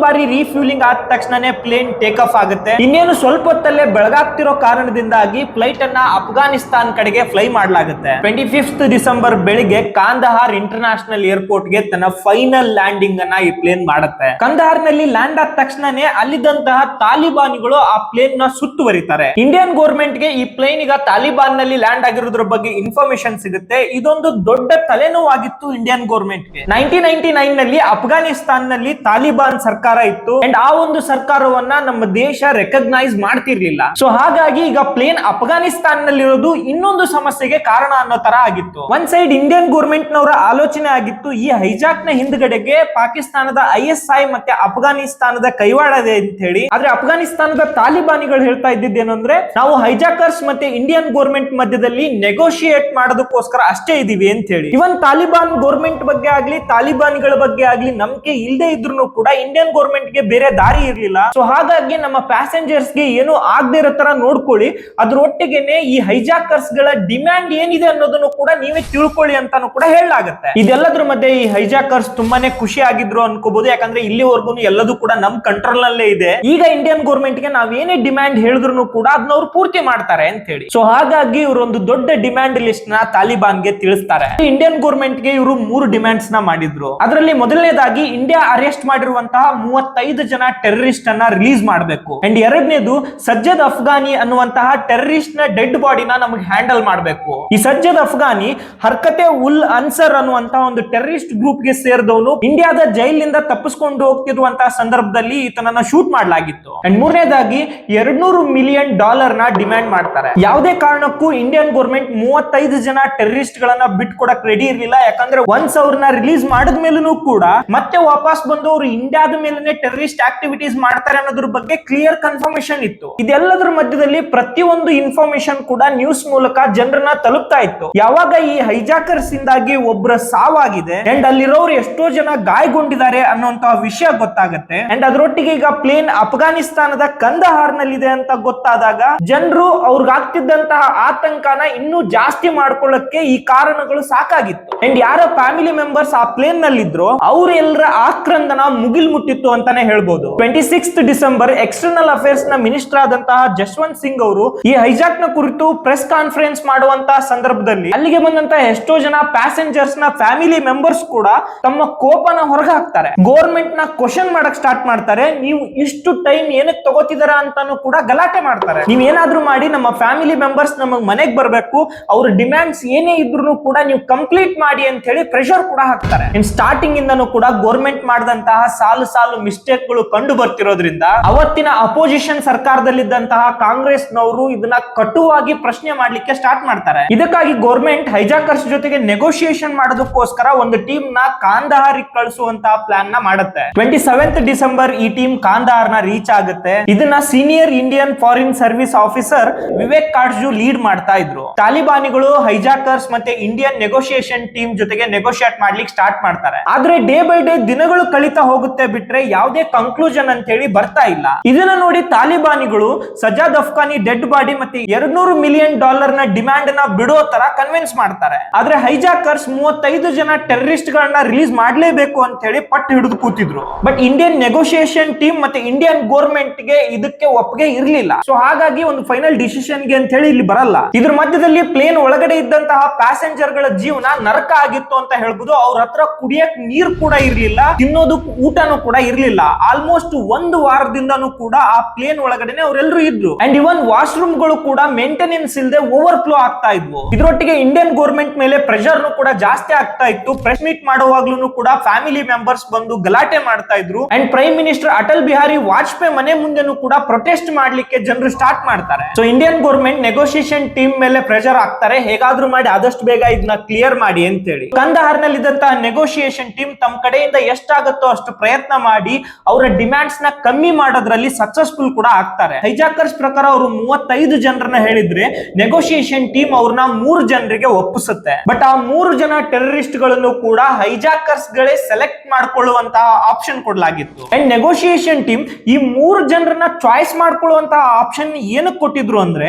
ಬಾರಿ ರೀಫ್ಯೂಲಿಂಗ್ ಆದ ತಕ್ಷಣನೇ ಪ್ಲೇನ್ ಟೇಕ್ ಆಫ್ ಆಗುತ್ತೆ. ಇನ್ನೇನು ಸ್ವಲ್ಪ ಹೊತ್ತಲ್ಲೇ ಬೆಳಗಾಗ್ತಿರೋ ಕಾರಣದಿಂದಾಗಿ ಫ್ಲೈಟ್ ಅನ್ನ ಅಫ್ಘಾನಿಸ್ತಾನ್ ಕಡೆಗೆ ಫ್ಲೈ ಮಾಡಲಾಗುತ್ತೆ. 25 ಡಿಸೆಂಬರ್ ಬೆಳಿಗ್ಗೆ ಕಾಂದಹಾರ್ ಇಂಟರ್ನ್ಯಾಷನಲ್ ಏರ್ಪೋರ್ಟ್ ಗೆ ತನ್ನ ಫೈನಲ್ ಲ್ಯಾಂಡಿಂಗ್ ಅನ್ನ ಈ ಪ್ಲೇನ್ ಮಾಡುತ್ತೆ. ಕಂದಹಾರ್ ನಲ್ಲಿ ಲ್ಯಾಂಡ್ ಆದ ತಕ್ಷಣನೇ ಅಲ್ಲಿದ್ದಂತಹ ತಾಲಿಬಾನಿಗಳು ಆ ಪ್ಲೇನ್ ನ ಸುತ್ತುವರಿತಾರೆ. ಇಂಡಿಯನ್ ಗೌರ್ಮೆಂಟ್ ಗೆ ಈ ಪ್ಲೇನ್ ಈಗ ತಾಲಿಬಾನ್ ನಲ್ಲಿ ಲ್ಯಾಂಡ್ ಆಗಿರೋದ್ರ ಬಗ್ಗೆ ಇನ್ಫಾರ್ಮೇಶನ್ ಸಿಗುತ್ತೆ. ಇದೊಂದು ದೊಡ್ಡ ತಲೆನೋವಾಗಿತ್ತು ಇಂಡಿಯನ್ ಗೌರ್ಮೆಂಟ್ ಗೆ. 1999 ನಲ್ಲಿ ಅಫ್ಘಾನಿಸ್ತಾನ್ ನಲ್ಲಿ ತಾಲಿಬಾನ್ ಸರ್ಕಾರ ಇತ್ತು ಅಂಡ್ ಆ ಒಂದು ಸರ್ಕಾರವನ್ನ ನಮ್ಮ ದೇಶ ರೆಕಗ್ನೈಸ್ ಮಾಡ್ತಿರ್ಲಿಲ್ಲ. ಸೊ ಹಾಗಾಗಿ ಈಗ ಪ್ಲೇನ್ ಅಫ್ಘಾನಿಸ್ತಾನ್ ನಲ್ಲಿರೋದು ಇನ್ನೊಂದು ಸಮಸ್ಯೆಗೆ ಕಾರಣ ಅನ್ನೋ ತರ ಆಗಿತ್ತು. ಒಂದ್ ಸೈಡ್ ಇಂಡಿಯನ್ ಗೌರ್ಮೆಂಟ್ ನವರ ಆಲೋಚನೆ ಆಗಿತ್ತು, ಈ ಹೈಜಾಕ್ ನ ಹಿಂದ್ಗಡೆಗೆ ಪಾಕಿಸ್ತಾನದ ISI ಮತ್ತೆ ಅಫ್ಘಾನಿಸ್ತಾನದ ಕೈವಾಡ ಇದೆ ಅಂತ ಹೇಳಿ. ಆದ್ರೆ ಅಫ್ಘಾನಿಸ್ತಾನದ ತಾಲಿಬಾನಿಗಳು ಹೇಳ್ತಾ ಇದ್ದಿದ್ದೇನು ಅಂದ್ರೆ, ನಾವು ಹೈಜಾಕರ್ಸ್ ಮತ್ತೆ ಇಂಡಿಯನ್ ಗೌರ್ಮೆಂಟ್ ಮಧ್ಯದಲ್ಲಿ ನೆಗೋಷಿಯೇಟ್ ಮಾಡೋದಕ್ಕೋಸ್ಕರ ಅಷ್ಟೇ ಇದೀವಿ ಅಂತ ಹೇಳಿ. ಇವನ್ ತಾಲಿಬಾನ್ ಗೌರ್ಮೆಂಟ್ ಬಗ್ಗೆ ಆಗ್ಲಿ, ತಾಲಿಬಾನಿಗಳ ಬಗ್ಗೆ ಆಗ್ಲಿ ನಂಬಿಕೆ ಇಲ್ಲದೆ ಇದ್ರು ಕೂಡ ಇಂಡಿಯನ್ ಗೌರ್ಮೆಂಟ್ ಗೆ ಬೇರೆ ದಾರಿ ಇರ್ಲಿಲ್ಲ. ಸೊ ಹಾಗಾಗಿ ನಮ್ಮ ಪ್ಯಾಸೆಂಜರ್ಸ್ ಗೆ ಏನು ಆಗದೆ ಇರೋ ತರ ನೋಡ್ಕೊಳ್ಳಿ, ಅದ್ರೊಟ್ಟಿಗೆನೆ ಈ ಹೈಜಾಕರ್ಸ್ ಗಳ ಡಿಮ್ಯಾಂಡ್ ಏನಿದೆ ಅನ್ನೋದನ್ನು ಕೂಡ ನೀವೇ ತಿಳ್ಕೊಳ್ಳಿ ಅಂತಾನು ಕೂಡ ಹೇಳಲಾಗುತ್ತೆ. ಇದೆಲ್ಲದ್ರ ಮಧ್ಯೆ ಈ ಹೈಜಾಕರ್ಸ್ ತುಂಬಾನೇ ಖುಷಿ ಆಗಿದ್ರು ಅನ್ಕೋಬಹುದು, ಯಾಕಂದ್ರೆ ಇಲ್ಲಿವರೆಗೂ ಎಲ್ಲದೂ ಕೂಡ ನಮ್ ಕಂಟ್ರೋಲ್ ನಲ್ಲೇ ಇದೆ. ಈಗ ಇಂಡಿಯನ್ ಗೌರ್ಮೆಂಟ್ ಗೆ ನಾವೇನೇ ಡಿಮ್ಯಾಂಡ್ ಹೇಳಿದ್ರು ಕೂಡ ಅದನ್ನ ಅವ್ರು ಪೂರ್ತಿ ಮಾಡ್ತಾರೆ ಅಂತ ಹೇಳಿ. ಸೊ ಹಾಗಾಗಿ ಇವರು ಒಂದು ದೊಡ್ಡ ಡಿಮ್ಯಾಂಡ್ ಲಿಸ್ಟ್ ನ ತಾಲಿಬಾನ್ ಗೆ ತಿಳಿಸ್ತಾರೆ. ಇಂಡಿಯನ್ ಗೌರ್ಮೆಂಟ್ ಗೆ ಇವರು 3 ಡಿಮ್ಯಾಂಡ್ಸ್ ನ ಮಾಡಿದ್ರು. ಅದರಲ್ಲಿ ಮೊದಲನೇದಾಗಿ ಇಂಡಿಯಾ ಅರೆಸ್ಟ್ ಮಾಡಿರುವಂತಹ 35 ಜನ ಟೆರರಿಸ್ಟ್ ಅನ್ನ ರಿಲೀಸ್ ಮಾಡಬೇಕು. ಅಂಡ್ ಎರಡನೇದು ಸಜ್ಜದ್ ಅಫ್ಘಾನಿ ಅನ್ನುವಂತಹ ಟೆರರಿಸ್ಟ್ ನ ಡೆಡ್ ಬಾಡಿನ ನಮಗೆ ಹ್ಯಾಂಡಲ್ ಮಾಡಬೇಕು. ಈ ಸಜ್ಜದ್ ಅಫ್ಘಾನಿ ಹರ್ಕತೆ ಉಲ್ ಅನ್ಸರ್ ಅನ್ನುವಂತಹ ಒಂದು ಟೆರರಿಸ್ಟ್ ಗ್ರೂಪ್ ಗೆ ಸೇರಿದವನು. ಇಂಡಿಯಾದ ಜೈಲಿನಿಂದ ತಪ್ಪಿಸಿಕೊಂಡು ಹೋಗ್ತಿರುವಂತಹ ಸಂದರ್ಭದಲ್ಲಿ ಈತನನ್ನ ಶೂಟ್ ಮಾಡಲಾಗಿತ್ತು. ಅಂಡ್ ಮೂರನೇದಾಗಿ $200 ಮಿಲಿಯನ್ ನ ಡಿಮ್ಯಾಂಡ್ ಮಾಡ್ತಾರೆ. ಯಾವುದೇ ಕಾರಣಕ್ಕೂ ಇಂಡಿಯನ್ ಗೌರ್ಮೆಂಟ್ 35 ಜನ ಟೆರರಿಸ್ಟ್ ಗಳನ್ನ ಬಿಟ್ಕೊಡಕ್ ರೆಡಿ ಇರಲಿಲ್ಲ. ಯಾಕಂದ್ರೆ ಒನ್ಸ್ ಅವ್ರನ್ನ ರಿಲೀಸ್ ಮಾಡಿದ ಮೇಲೂ ಕೂಡ ಮತ್ತೆ ವಾಪಸ್ ಬಂದು ಅವರು ಇಂಡಿಯಾದ ಮೇಲೆ ಟೆರರಿಸ್ಟ್ ಆಕ್ಟಿವಿಟೀಸ್ ಮಾಡ್ತಾರೆ ಅನ್ನೋದ್ರ ಬಗ್ಗೆ ಕ್ಲಿಯರ್ ಕನ್ಫರ್ಮೇಶನ್ ಇತ್ತು. ಇದೆಲ್ಲದರ ಮಧ್ಯದಲ್ಲಿ ಪ್ರತಿಯೊಂದು ಇನ್ಫಾರ್ಮೇಶನ್ ಕೂಡ ನ್ಯೂಸ್ ಮೂಲಕ ಜನರನ್ನ ತಲುಪ್ತಾ ಇತ್ತು. ಯಾವಾಗ ಈ ಹೈಜಾಕರ್ಸ್ ಇಂದಾಗಿ ಒಬ್ಬರ ಸಾವಾಗಿದೆ ಅಂಡ್ ಅಲ್ಲಿರೋರು ಎಷ್ಟೋ ಜನ ಗಾಯಗೊಂಡಿದ್ದಾರೆ ಅನ್ನುವಂತಹ ವಿಷಯ ಗೊತ್ತಾಗುತ್ತೆ. ಅಂಡ್ ಅದರೊಟ್ಟಿಗೆ ಈಗ ಪ್ಲೇನ್ ಅಫ್ಘಾನಿಸ್ತಾನದ ಕಂದಹಾರ್ ನಲ್ಲಿದೆ ಅಂತ ಗೊತ್ತಾದಾಗ ಜನರು ಅವ್ರಿಗಾಗ್ತಿದ್ದಂತಹ ಆತಂಕನ ಇನ್ನೂ ಜಾಸ್ತಿ ಮಾಡ್ಕೊಳ್ಳಕ್ಕೆ ಈ ಕಾರಣಗಳು ಸಾಕಾಗಿತ್ತು. ಅಂಡ್ ಯಾರ ಫ್ಯಾಮಿಲಿ ಮೆಂಬರ್ಸ್ ಆ ಪ್ಲೇನ್ ನಲ್ಲಿದ್ರು ಅವರೆಲ್ಲರ ಆಕ್ರಂದನ ಮುಗಿಲ್ ಮುಟ್ಟಿತ್ತು ಅಂತಾನೆ ಹೇಳ್ಬೋದು. 26 ಡಿಸೆಂಬರ್ ಎಕ್ಸ್ಟರ್ನಲ್ ಅಫೇರ್ಸ್ ನ ಮಿನಿಸ್ಟರ್ ಆದಂತಹ ಜಸ್ವಂತ್ ಸಿಂಗ್ ಅವರು ಈ ಹೈಜಾಕ್ ನ ಕುರಿತು ಪ್ರೆಸ್ ಕಾನ್ಫರೆನ್ಸ್ ಮಾಡುವಂತಹ ಸಂದರ್ಭದಲ್ಲಿ ಅಲ್ಲಿಗೆ ಬಂದಂತಹ ಎಷ್ಟೋ ಜನ ಪ್ಯಾಸೆಂಜರ್ಸ್ ನ ಫ್ಯಾಮಿಲಿ ಮೆಂಬರ್ಸ್ ಕೂಡ ತಮ್ಮ ಕೋಪನ ಹೊರಗೆ ಹಾಕ್ತಾರೆ. ಗೌರ್ಮೆಂಟ್ ನ ಕ್ವಶನ್ ಮಾಡಕ್ ಸ್ಟಾರ್ಟ್ ಮಾಡ್ತಾರೆ. ನೀವು ಇಷ್ಟು ಟೈಮ್ ಏನಕ್ಕೆ ತಗೋತಿದಾರ ಅಂತಾನು ಕೂಡ ಗಲಾಟೆ ಮಾಡ್ತಾರೆ. ನೀವ್ ಏನಾದ್ರೂ ಮಾಡಿ ನಮ್ಮ ಫ್ಯಾಮಿಲಿ ಮೆಂಬರ್ಸ್ ನಮಗ್ ಮನೆಗೆ ಬರ್ಬೇಕು, ಅವ್ರ ಡಿಮ್ಯಾಂಡ್ಸ್ ಏನೇ ಇದ್ರು ಕೂಡ ನೀವು ಕಂಪ್ಲೀಟ್ ಮಾಡಿ ಅಂತ ಹೇಳಿ ಪ್ರೆಷರ್ ಕೂಡ ಹಾಕ್ತಾರೆ. ಸ್ಟಾರ್ಟಿಂಗ್ ಇಂದನೂ ಕೂಡ ಗೌರ್ಮೆಂಟ್ ಮಾಡಿದಂತಹ ಸಾಲು ಮಿಸ್ಟೇಕ್ ಗಳು ಕಂಡು ಬರ್ತಿರೋದ್ರಿಂದ ಅವತ್ತಿನ ಅಪೋಸಿಷನ್ ಸರ್ಕಾರದಲ್ಲಿದ್ದಂತಹ ಕಾಂಗ್ರೆಸ್ ನವರು ಇದನ್ನ ಕಟುವಾಗಿ ಪ್ರಶ್ನೆ ಮಾಡ್ಲಿಕ್ಕೆ ಸ್ಟಾರ್ಟ್ ಮಾಡ್ತಾರೆ. ಇದಕ್ಕಾಗಿ ಗೌರ್ಮೆಂಟ್ ಹೈಜಾಕರ್ಸ್ ಜೊತೆಗೆ ನೆಗೋಷಿಯೇಷನ್ ಮಾಡೋದಕ್ಕೋಸ್ಕರ ಒಂದು ಟೀಮ್ ನ ಕಾಂದಹಾರ್ ಕಳಿಸುವಂತಹ ಪ್ಲಾನ್ ನ ಮಾಡುತ್ತೆ. 27 ಡಿಸೆಂಬರ್ ಈ ಟೀಮ್ ಕಾಂದಹಾರ್ ನ ರೀಚ್ ಆಗುತ್ತೆ. ಇದನ್ನ senior Indian foreign service officer Vivek Katju lead ಮಾಡ್ತಾ ಇದ್ರು. ತಾಲಿಬಾನಿಗಳು ಹೈಜಾಕರ್ಸ್ ಮತ್ತೆ ಇಂಡಿಯನ್ ನೆಗೋಷಿಯೇಷನ್ ಟೀಮ್ ಜೊತೆಗೆ ನೆಗೋಷಿಯೇಟ್ ಮಾಡ್ಲಿಕ್ಕೆ ಸ್ಟಾರ್ಟ್ ಮಾಡ್ತಾರೆ. ಆದ್ರೆ ಡೇ ಬೈ ಡೇ ದಿನಗಳು ಕಳೀತಾ ಹೋಗುತ್ತೆ ಬಿಟ್ರೆ ಯಾವುದೇ ಕನ್ಕ್ಲೂಷನ್ ಅಂತ ಹೇಳಿ ಬರ್ತಾ ಇಲ್ಲ. ಇದನ್ನ ನೋಡಿ ತಾಲಿಬಾನಿಗಳು ಸಜಾದ್ ಅಫ್ಘಾನಿ ಡೆಡ್ ಬಾಡಿ ಮತ್ತೆ $200 ಮಿಲಿಯನ್ ನ ಡಿಮ್ಯಾಂಡ್ ನ ಬಿಡೋ ತರ ಕನ್ವಿನ್ಸ್ ಮಾಡ್ತಾರೆ. ಆದ್ರೆ ಹೈಜಾಕರ್ಸ್ 35 ಜನ ಟೆರರಿಸ್ಟ್ ಗಳನ್ನ ರಿಲೀಸ್ ಮಾಡ್ಲೇಬೇಕು ಅಂತ ಹೇಳಿ ಪಟ್ಟು ಹಿಡಿದು ಕೂತಿದ್ರು. ಬಟ್ ಇಂಡಿಯನ್ ನೆಗೋಷಿಯೇಷನ್ ಟೀಮ್ ಮತ್ತೆ ಇಂಡಿಯನ್ ಗೌರ್ಮೆಂಟ್ ಗೆ ಇದಕ್ಕೆ ಒಪ್ಪಿಗೆ ಇರಲಿಲ್ಲ. ಸೊ ಹಾಗಾಗಿ ಒಂದು ಫೈನಲ್ ಡಿಸಿಷನ್ ಗೆ ಅಂತ ಹೇಳಿ ಇಲ್ಲಿ ಬರಲ್ಲ. ಇದ್ರ ಮಧ್ಯದಲ್ಲಿ ಪ್ಲೇನ್ ಒಳಗಡೆ ಇದ್ದಂತಹ ಪ್ಯಾಸೆಂಜರ್ ಗಳ ಜೀವನ ನರಕ ಆಗಿತ್ತು ಅಂತ ಹೇಳ್ಬೋದು. ಅವ್ರ ಹತ್ರ ಕುಡಿಯಕ್ ನೀರ್ ಕೂಡ ಇರ್ಲಿಲ್ಲ, ತಿನ್ನೋದಕ್ಕೆ ಊಟನೂ ಕೂಡ ಇರ್ಲಿಲ್ಲ. ಆಲ್ಮೋಸ್ಟ್ 1 ವಾರದಿಂದನೂ ಕೂಡ ಆ ಪ್ಲೇನ್ ಒಳಗಡೆನೆ ಅವರೆಲ್ಲರೂ ಇದ್ರು. ಅಂಡ್ ಇವನ್ ವಾಶ್ರೂಮ್ ಗಳು ಕೂಡ ಮೇಂಟೆನೆನ್ಸ್ ಇಲ್ಲದೆ ಓವರ್ ಫ್ಲೋ ಆಗ್ತಾ ಇದ್ವು. ಇದರೊಟ್ಟಿಗೆ ಇಂಡಿಯನ್ ಗೌರ್ಮೆಂಟ್ ಮೇಲೆ ಪ್ರೆಷರ್ ಕೂಡ ಜಾಸ್ತಿ ಜಾಸ್ತಿ ಆಗ್ತಾ ಇತ್ತು. ಪ್ರೆಸ್ ಮೀಟ್ ಮಾಡುವಾಗ್ಲೂ ಕೂಡ ಫ್ಯಾಮಿಲಿ ಮೆಂಬರ್ಸ್ ಬಂದು ಗಲಾಟೆ ಮಾಡ್ತಾ ಇದ್ರು. And prime minister Atal Bihari Vajpayee ಮನೆ ಮುಂದೆನೂ ಕೂಡ ಪ್ರೊಟೆಸ್ಟ್ ಮಾಡ್ಲಿಕ್ಕೆ ಜನರು ಸ್ಟಾರ್ಟ್ ಮಾಡ್ತಾರೆ. So Indian government negotiation team ಮೇಲೆ ಪ್ರೆಷರ್ ಹಾಕ್ತಾರೆ, ಹೇಗಾದ್ರೂ ಮಾಡಿ ಆದಷ್ಟು ಬೇಗ ಇದನ್ನ ಕ್ಲಿಯರ್ ಮಾಡಿ ಅಂತ ಹೇಳಿ. ಕಂದಹಾರ್ ನಲ್ಲಿ ಇದ್ದಂತಹ ನೆಗೋಸಿಯೇಷನ್ ಟೀಮ್ ತಮ್ಮ ಕಡೆಯಿಂದ ಎಷ್ಟಾಗುತ್ತೋ ಅಷ್ಟು ಪ್ರಯತ್ನ ಮಾಡಿ ಅವರ ಡಿಮ್ಯಾಂಡ್ಸ್ ನ ಕಮ್ಮಿ ಮಾಡೋದ್ರಲ್ಲಿ ಸಕ್ಸಸ್ಫುಲ್ ಕೂಡ ಆಗ್ತಾರೆ. ಹೈಜಾಕರ್ಸ್ ಪ್ರಕಾರ ಅವರು 35 ಜನರನ್ನ ಹೇಳಿದ್ರೆ ನೆಗೋಸಿಯೇಷನ್ ಟೀಮ್ ಅವ್ರನ್ನ 3 ಜನರಿಗೆ ಒಪ್ಪಿಸುತ್ತೆ. ಬಟ್ ಆ 3 ಜನ ಟೆರರಿಸ್ಟ್ ಗಳನ್ನು ಕೂಡ ಹೈಜಾಕರ್ಸ್ ಗಳೇ ಸೆಲೆಕ್ಟ್ ಮಾಡ್ಕೊಳ್ಳುವಂತಹ ಆಪ್ಷನ್ ಕೊಡಲಾಗಿತ್ತು. ಅಂಡ್ ನೆಗೋಸಿಯೇಷನ್ ಟೀಮ್ ಈ 3 ಜನರನ್ನ ಚಾಯ್ಸ್ ಮಾಡ್ಕೊಳ್ಳುವಂತಹ ಆಪ್ಷನ್ ಏನಕ್ಕೆ ಕೊಟ್ಟಿದ್ರು ಅಂದ್ರೆ,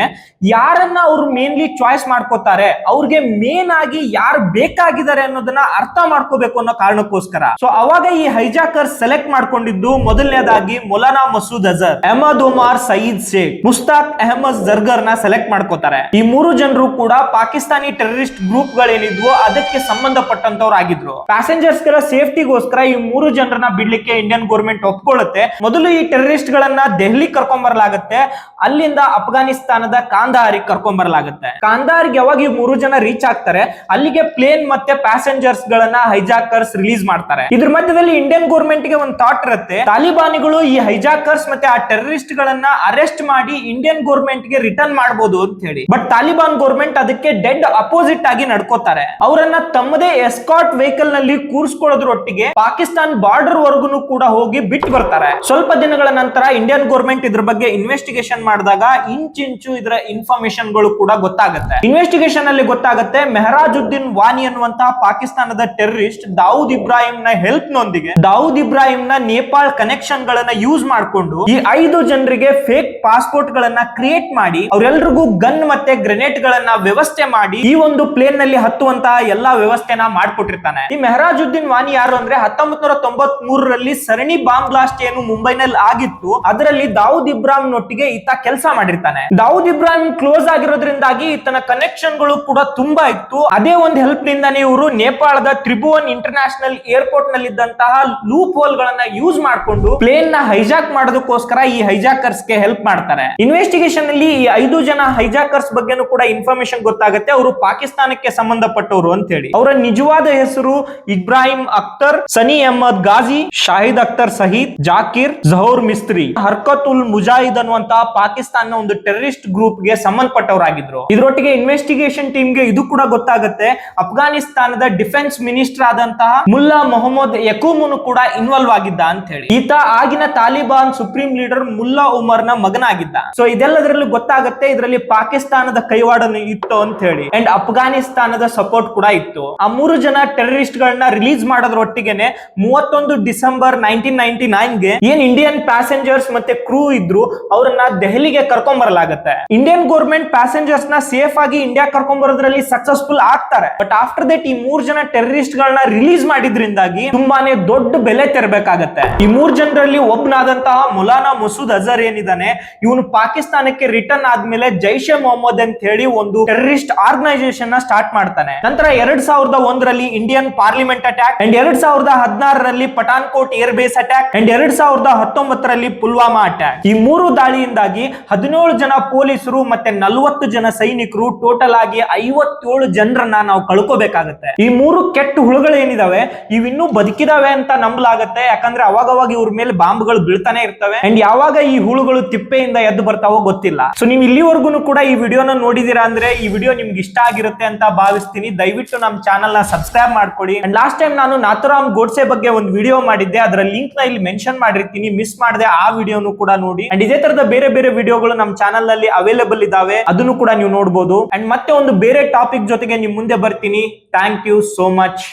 ಯಾರನ್ನ ಅವ್ರು ಮೇನ್ಲಿ ಚಾಯ್ಸ್ ಮಾಡ್ಕೋತಾರೆ, ಅವ್ರಿಗೆ ಮೇನ್ ಆಗಿ ಯಾರು ಬೇಕಾಗಿದ್ದಾರೆ ಅನ್ನೋದನ್ನ ಅರ್ಥ ಮಾಡ್ಕೋಬೇಕು ಅನ್ನೋ ಕಾರಣಕ್ಕೋಸ್ಕರ. ಸೊ ಅವಾಗ ಈ ಹೈಜಾಕರ್ಸ್ ಸೆಲೆಕ್ಟ್ ಮಾಡ್ಕೊಂಡಿದ್ದು ಮೊದಲನೇದಾಗಿ ಮೌಲಾನಾ ಮಸೂದ್ ಅಜರ್, ಅಹಮದ್ ಒಮಾರ್ ಸಯೀದ್ ಶೇಖ್, ಮುಸ್ತಾಕ್ ಅಹಮದ್ ಜರ್ಗರ್ ನ ಸೆಲೆಕ್ಟ್ ಮಾಡ್ಕೋತಾರೆ. ಈ 3 ಜನರು ಕೂಡ ಪಾಕಿಸ್ತಾನಿ ಟೆರರಿಸ್ಟ್ ಗ್ರೂಪ್ ಗಳೇನಿದ್ವು ಅದಕ್ಕೆ ಸಂಬಂಧಪಟ್ಟಂತವ್ರು ಆಗಿದ್ರು. ಪ್ಯಾಸೆಂಜರ್ಸ್ ಗಳ ಸೇಫ್ಟಿಗೋಸ್ಕರ ಈ 3 ಜನರನ್ನ ಬಿಡ್ಲಿಕ್ಕೆ ಇಂಡಿಯನ್ ಗೌರ್ಮೆಂಟ್ ಒಪ್ಕೊಳ್ಳುತ್ತೆ. ಮೊದಲು ಈ ಟೆರರಿಸ್ಟ್ ಗಳನ್ನ ದೆಹಲಿ ಕರ್ಕೊಂಡ್ ಬರಲಾಗುತ್ತೆ, ಅಲ್ಲಿಂದ ಅಫ್ಘಾನಿಸ್ತಾನದ ಕಾಂದಹಾರಿಗೆ ಕರ್ಕೊಂಡ್ ಬರಲಾಗುತ್ತೆ. ಕಾಂದಹಾರ್ಗೆ ಯಾವಾಗ ಈ 3 ಜನ ರೀಚ್ ಆಗ್ತಾರೆ, ಅಲ್ಲಿಗೆ ಪ್ಲೇನ್ ಮತ್ತೆ ಪ್ಯಾಸೆಂಜರ್ಸ್ ಗಳನ್ನ ಹೈಜಾಕರ್ಸ್ ರಿಲೀಸ್ ಮಾಡ್ತಾರೆ. ಇದ್ರ ಮಧ್ಯದಲ್ಲಿ ಇಂಡಿಯನ್ ಗೌರ್ಮೆಂಟ್ ಗೆ ಒಂದು ಥಾಟ್ ಇರುತ್ತೆ, ತಾಲಿಬಾನಿಗಳು ಈ ಹೈಜಾಕರ್ಸ್ ಮತ್ತೆ ಆ ಟೆರರಿಸ್ಟ್ ಗಳನ್ನ ಅರೆಸ್ಟ್ ಮಾಡಿ ಇಂಡಿಯನ್ ಗೌರ್ಮೆಂಟ್ ಗೆ ರಿಟರ್ನ್ ಮಾಡಬಹುದು ಅಂತ ಹೇಳಿ. ಬಟ್ ತಾಲಿಬಾನ್ ಗೌರ್ಮೆಂಟ್ ಅದಕ್ಕೆ ಡೆಡ್ ಅಪೋಸಿಟ್ ಆಗಿ ನಡ್ಕೋತಾರೆ. ಅವರನ್ನ ತಮ್ಮದೇ ಎಸ್ಕಾಟ್ ವೆಹಿಕಲ್ ನಲ್ಲಿ ಕೂರಿಸ್ಕೊಳ್ಳೋದ್ರೊಟ್ಟಿಗೆ ಪಾಕಿಸ್ತಾನ್ ಬಾರ್ಡರ್ ವರ್ಗುನು ಕೂಡ ಹೋಗಿ ಬಿಟ್ಟು ಬರ್ತಾರೆ. ಸ್ವಲ್ಪ ದಿನಗಳ ನಂತರ ಇಂಡಿಯನ್ ಗೌರ್ಮೆಂಟ್ ಇದ್ರ ಬಗ್ಗೆ ಇನ್ವೆಸ್ಟಿಗೇಷನ್ ಮಾಡಿದಾಗ ಇಂಚಿಂಚು ಇದರ ಇನ್ಫಾರ್ಮೇಶನ್ ಗಳು ಕೂಡ ಗೊತ್ತಾಗುತ್ತೆ. ಇನ್ವೆಸ್ಟಿಗೇಷನ್ ಅಲ್ಲಿ ಗೊತ್ತಾಗುತ್ತೆ, ಮೆಹರಾಜುದ್ದೀನ್ ವಾನಿ ಅನ್ನುವಂತಹ ಪಾಕಿಸ್ತಾನದ ಟೆರರಿಸ್ಟ್ ದಾವೂದ್ ಇಬ್ರಾಹಿಂ ನ ಹೆಲ್ಪ್ ನೊಂದಿಗೆ ದಾವೂದ್ ಇಬ್ರಾಹಿಂ ನ ನೇಪಾಳ್ ಕನೆಕ್ಷನ್ ಗಳನ್ನ ಯೂಸ್ ಮಾಡಿಕೊಂಡು ಈ 5 ಜನರಿಗೆ ಫೇಕ್ ಪಾಸ್ಪೋರ್ಟ್ ಗಳನ್ನ ಕ್ರಿಯೇಟ್ ಮಾಡಿ ಅವರೆಲ್ಲರಿಗೂ ಗನ್ ಮತ್ತೆ ಗ್ರೆನೇಡ್ ಗಳನ್ನ ವ್ಯವಸ್ಥೆ ಮಾಡಿ ಈ ಒಂದು ಪ್ಲೇನ್ ನಲ್ಲಿ ಹತ್ತುವಂತಹ ಎಲ್ಲಾ ವ್ಯವಸ್ಥೆನ ಮಾಡ್ಕೊಟ್ಟಿರ್ತಾನೆ. ಈ ಮೆಹರಾಜುದ್ದೀನ್ ವಾನಿ ಯಾರು ಅಂದ್ರೆ 1993ರಲ್ಲಿ ಸರಣಿ ಬಾಂಬ್ ಬ್ಲಾಸ್ಟ್ ಏನು ಮುಂಬೈನಲ್ಲಿ ಆಗಿತ್ತು, ಅದರಲ್ಲಿ ದಾವೂದ್ ಇಬ್ರಾಹಿಂ ನೊಟ್ಟಿಗೆ ಈತ ಕೆಲಸ ಮಾಡಿರ್ತಾನೆ. ದಾವೂದ್ ಇಬ್ರಾಹಿಂ ಕ್ಲೋಸ್ ಆಗಿರೋದ್ರಿಂದಾಗಿ ಈತನ ಕನೆಕ್ಷನ್ ಗಳು ಕೂಡ ತುಂಬಾ ಇತ್ತು. ಅದೇ ಒಂದು ಹೆಲ್ಪ್ ನಿಂದಾನೇ ಇವರು ನೇಪಾಳದ ತ್ರಿಭುವನ್ ಇಂಟರ್ನ್ಯಾಷನಲ್ ಏರ್ಪೋರ್ಟ್ ನಲ್ಲಿ ಇದ್ದಂತಹ ಲೂಪ್ ಹೋಲ್ ಗಳನ್ನ ಯೂಸ್ ಮಾಡಿಕೊಂಡು ಪ್ಲೇನ್ ನ ಹೈಜಾಕ್ ಮಾಡೋದಕ್ಕೋಸ್ಕರ ಈ ಹೈಜಾಕರ್ಸ್ ಗೆ ಹೆಲ್ಪ್ ಮಾಡ್ತಾರೆ. ಇನ್ವೆಸ್ಟಿಗೇಷನ್ ಅಲ್ಲಿ ಈ 5 ಜನ ಹೈಜಾಕರ್ಸ್ ಬಗ್ಗೆನೂ ಕೂಡ ಇನ್ಫಾರ್ಮೇಶನ್ ಗೊತ್ತಾಗುತ್ತೆ, ಅವರು ಪಾಕಿಸ್ತಾನಕ್ಕೆ ಸಂಬಂಧಪಟ್ಟವರು ಅಂತ ಹೇಳಿ. ಅವರ ನಿಜವಾದ ಹೆಸರು ಇಬ್ರಾಹಿಂ ಅಖ್ತರ್, ಸನಿ ಅಹಮದ್ ಗಾಜಿ, ಶಾಹಿದ್ ಅಖ್ತರ್ ಸಹೀದ್, ಜಾಕಿರ್, ಜಹೂರ್ ಮಿಸ್ತ್ರಿ, ಹರ್ಕತ್ ಉಲ್ ಮುಜಾಹಿದ್ ಅನ್ನುವಂತಹ ಪಾಕಿಸ್ತಾನ ಒಂದು ಟೆರರಿಸ್ಟ್ ಗ್ರೂಪ್ ಗೆ ಸಂಬಂಧಪಟ್ಟವರಾಗಿದ್ರು. ಇದರೊಟ್ಟಿಗೆ ಇನ್ವೆಸ್ಟಿಗೇಷನ್ ಟೀಮ್ ಗೆ ಇದು ಕೂಡ ಗೊತ್ತಾಗುತ್ತೆ, ಅಫ್ಘಾನಿಸ್ತಾನದ ಡಿಫೆನ್ಸ್ ಮಿನಿಸ್ಟರ್ ಆದಂತಹ ಮುಲ್ಲಾ ಮೊಹಮ್ಮದ್ ಯಕೂಮನು ಕೂಡ ಇನ್ವಾಲ್ವ್ ಆಗಿದ್ದ ಅಂತ ಹೇಳಿ. ಈತ ಆಗಿನ ತಾಲಿಬಾನ್ ಸುಪ್ರೀಂ ಲೀಡರ್ ಮುಲ್ಲಾ ಉಮರ್ ನ ಮಗನಾಗಿದ್ದ. ಸೊ ಇದೆಲ್ಲದರಲ್ಲೂ ಗೊತ್ತಾಗುತ್ತೆ ಇದರಲ್ಲಿ ಪಾಕಿಸ್ತಾನದ ಕೈವಾಡ ಇತ್ತು ಅಂತ ಹೇಳಿ. ಅಂಡ್ ಅಫ್ಘಾನಿಸ್ತಾನದ ಸಪೋರ್ಟ್ ಕೂಡ ಇತ್ತು. ಆ 3 ಜನ ಟೆರರಿಸ್ಟ್ ಗಳನ್ನ ರಿಲೀಸ್ ಮಾಡೋದ್ರೊಟ್ಟಿಗೆನೆ 31 ಡಿಸೆಂಬರ್ 1999ಗೆ ಏನ್ ಇಂಡಿಯನ್ ಪ್ಯಾಸೆಂಜರ್ಸ್ ಮತ್ತೆ ಕ್ರೂ ಇದ್ರು ಅವರನ್ನ ದೆಹಲಿಗೆ ಕರ್ಕೊಂಡ್ ಬರಲಾಗುತ್ತೆ. ಇಂಡಿಯನ್ ಗೌರ್ಮೆಂಟ್ ಪ್ಯಾಸೆಂಜರ್ಸ್ ನ ಸೇಫ್ ಆಗಿ ಇಂಡಿಯಾ ಕರ್ಕೊಂಡ್ ಬರೋದ್ರಲ್ಲಿ ಸಕ್ಸಸ್ಫುಲ್ ಆಗ್ತಾರೆ. ಬಟ್ ಆಫ್ಟರ್ ದಟ್ ಈ 3 ಜನ ಟೆರರಿಸ್ಟ್ ಗಳನ್ನ ರಿಲೀಸ್ ಮಾಡಿದ್ರಿಂದಾಗಿ ತುಂಬಾನೇ ದೊಡ್ಡ ಬೆಲೆ ತೆರಬೇಕಾಗತ್ತೆ. ಈ 3 ಜನರಲ್ಲಿ ಒಬ್ಬನಾದಂತಹ ಮೌಲಾನಾ ಮಸೂದ್ ಅಜರ್ ಏನಿದಾನೆ, ಇವನು ಪಾಕಿಸ್ತಾನಕ್ಕೆ ರಿಟರ್ನ್ ಆದ್ಮೇಲೆ ಜೈಷ್ ಎ ಮೊಹಮ್ಮದ್ ಅಂತ ಹೇಳಿ ಒಂದು ಟೆರರಿಸ್ಟ್ ಆರ್ಗನೈಸೇಷನ್ ನ ಸ್ಟಾರ್ಟ್ ಮಾಡ್ತಾನೆ. ನಂತರ 2001ರಲ್ಲಿ ಇಂಡಿಯನ್ ಪಾರ್ಲಿಮೆಂಟ್ ಅಟ್ಯಾಕ್, ಅಂಡ್ 2016ರಲ್ಲಿ Pathankot air base attack, and 2019ರಲ್ಲಿ ಪುಲ್ವಾಮಾ ಅಟ್ಯಾಕ್. ಈ 3 ದಾಳಿಯಿಂದಾಗಿ 17 ಜನ ಪೊಲೀಸರು ಮತ್ತೆ 40 ಜನ ಸೈನಿಕರು, ಟೋಟಲ್ ಆಗಿ 57 ಜನರನ್ನ ನಾವು ಕಳ್ಕೋಬೇಕಾಗತ್ತೆ. ಈ 3 ಕೆಟ್ಟ ಹುಳುಗಳು ಏನಿದಾವೆ ಇವಿನ್ನೂ ಬದುಕಿದಾವೆ ಅಂತ ನಂಬಲಾಗತ್ತೆ, ಯಾಕಂದ್ರೆ ಅವಾಗವಾಗ ಇವ್ರ ಮೇಲೆ ಬಾಂಬ್ಗಳು ಬೀಳ್ತಾನೆ ಇರ್ತವೆ. ಅಂಡ್ ಯಾವಾಗ ಈ ಹುಳುಗಳು ತಿಪ್ಪೆಯಿಂದ ಎದ್ದು ಬರ್ತಾವೋ ಗೊತ್ತಿಲ್ಲ. ಸೊ ನೀವು ಇಲ್ಲಿವರೆಗೂ ಕೂಡ ಈ ವಿಡಿಯೋನ ನೋಡಿದೀರಾ ಅಂದ್ರೆ ಈ ವಿಡಿಯೋ ನಿಮ್ಗೆ ಇಷ್ಟ ಆಗಿರುತ್ತೆ ಅಂತ ಭಾವಿಸ್ತೀನಿ. ದಯವಿಟ್ಟು ನಮ್ಮ ಚಾನಲ್ ನ ಸಬ್ಸ್ಕ್ರೈಬ್ ಮಾಡ್ಕೊಳ್ಳಿ. ಅಂಡ್ ಲಾಸ್ಟ್ ಟೈಮ್ ನಾನು ನಾಥುರಾಮ್ ಗೋಡ್ಸೆ ಬಗ್ಗೆ ಒಂದು ವಿಡಿಯೋ ಮಾಡಿದ್ದೆ, ಅದರ ಲಿಂಕ್ ನ ಇಲ್ಲಿ ಮೆನ್ಷನ್ ಮಾಡಿರ್ತೀನಿ, ಮಿಸ್ ಮಾಡದೆ ಆ ವಿಡಿಯೋನು ಕೂಡ ನೋಡಿ. ಅಂಡ್ ಇದೇ ತರದ ಬೇರೆ ಬೇರೆ ವಿಡಿಯೋಗಳು ನಮ್ಮ ಚಾನಲ್ ನಲ್ಲಿ ಅವೈಲೇಬಲ್ ಇದಾವೆ, ಅದನ್ನು ಕೂಡ ನೀವು ನೋಡಬಹುದು. ಅಂಡ್ ಮತ್ತೆ ಒಂದು ಬೇರೆ ಟಾಪಿಕ್ ಜೊತೆಗೆ ನಿಮ್ ಮುಂದೆ ಬರ್ತೀನಿ. Thank you so much,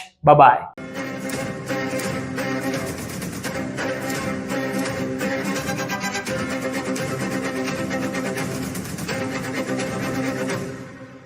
bye.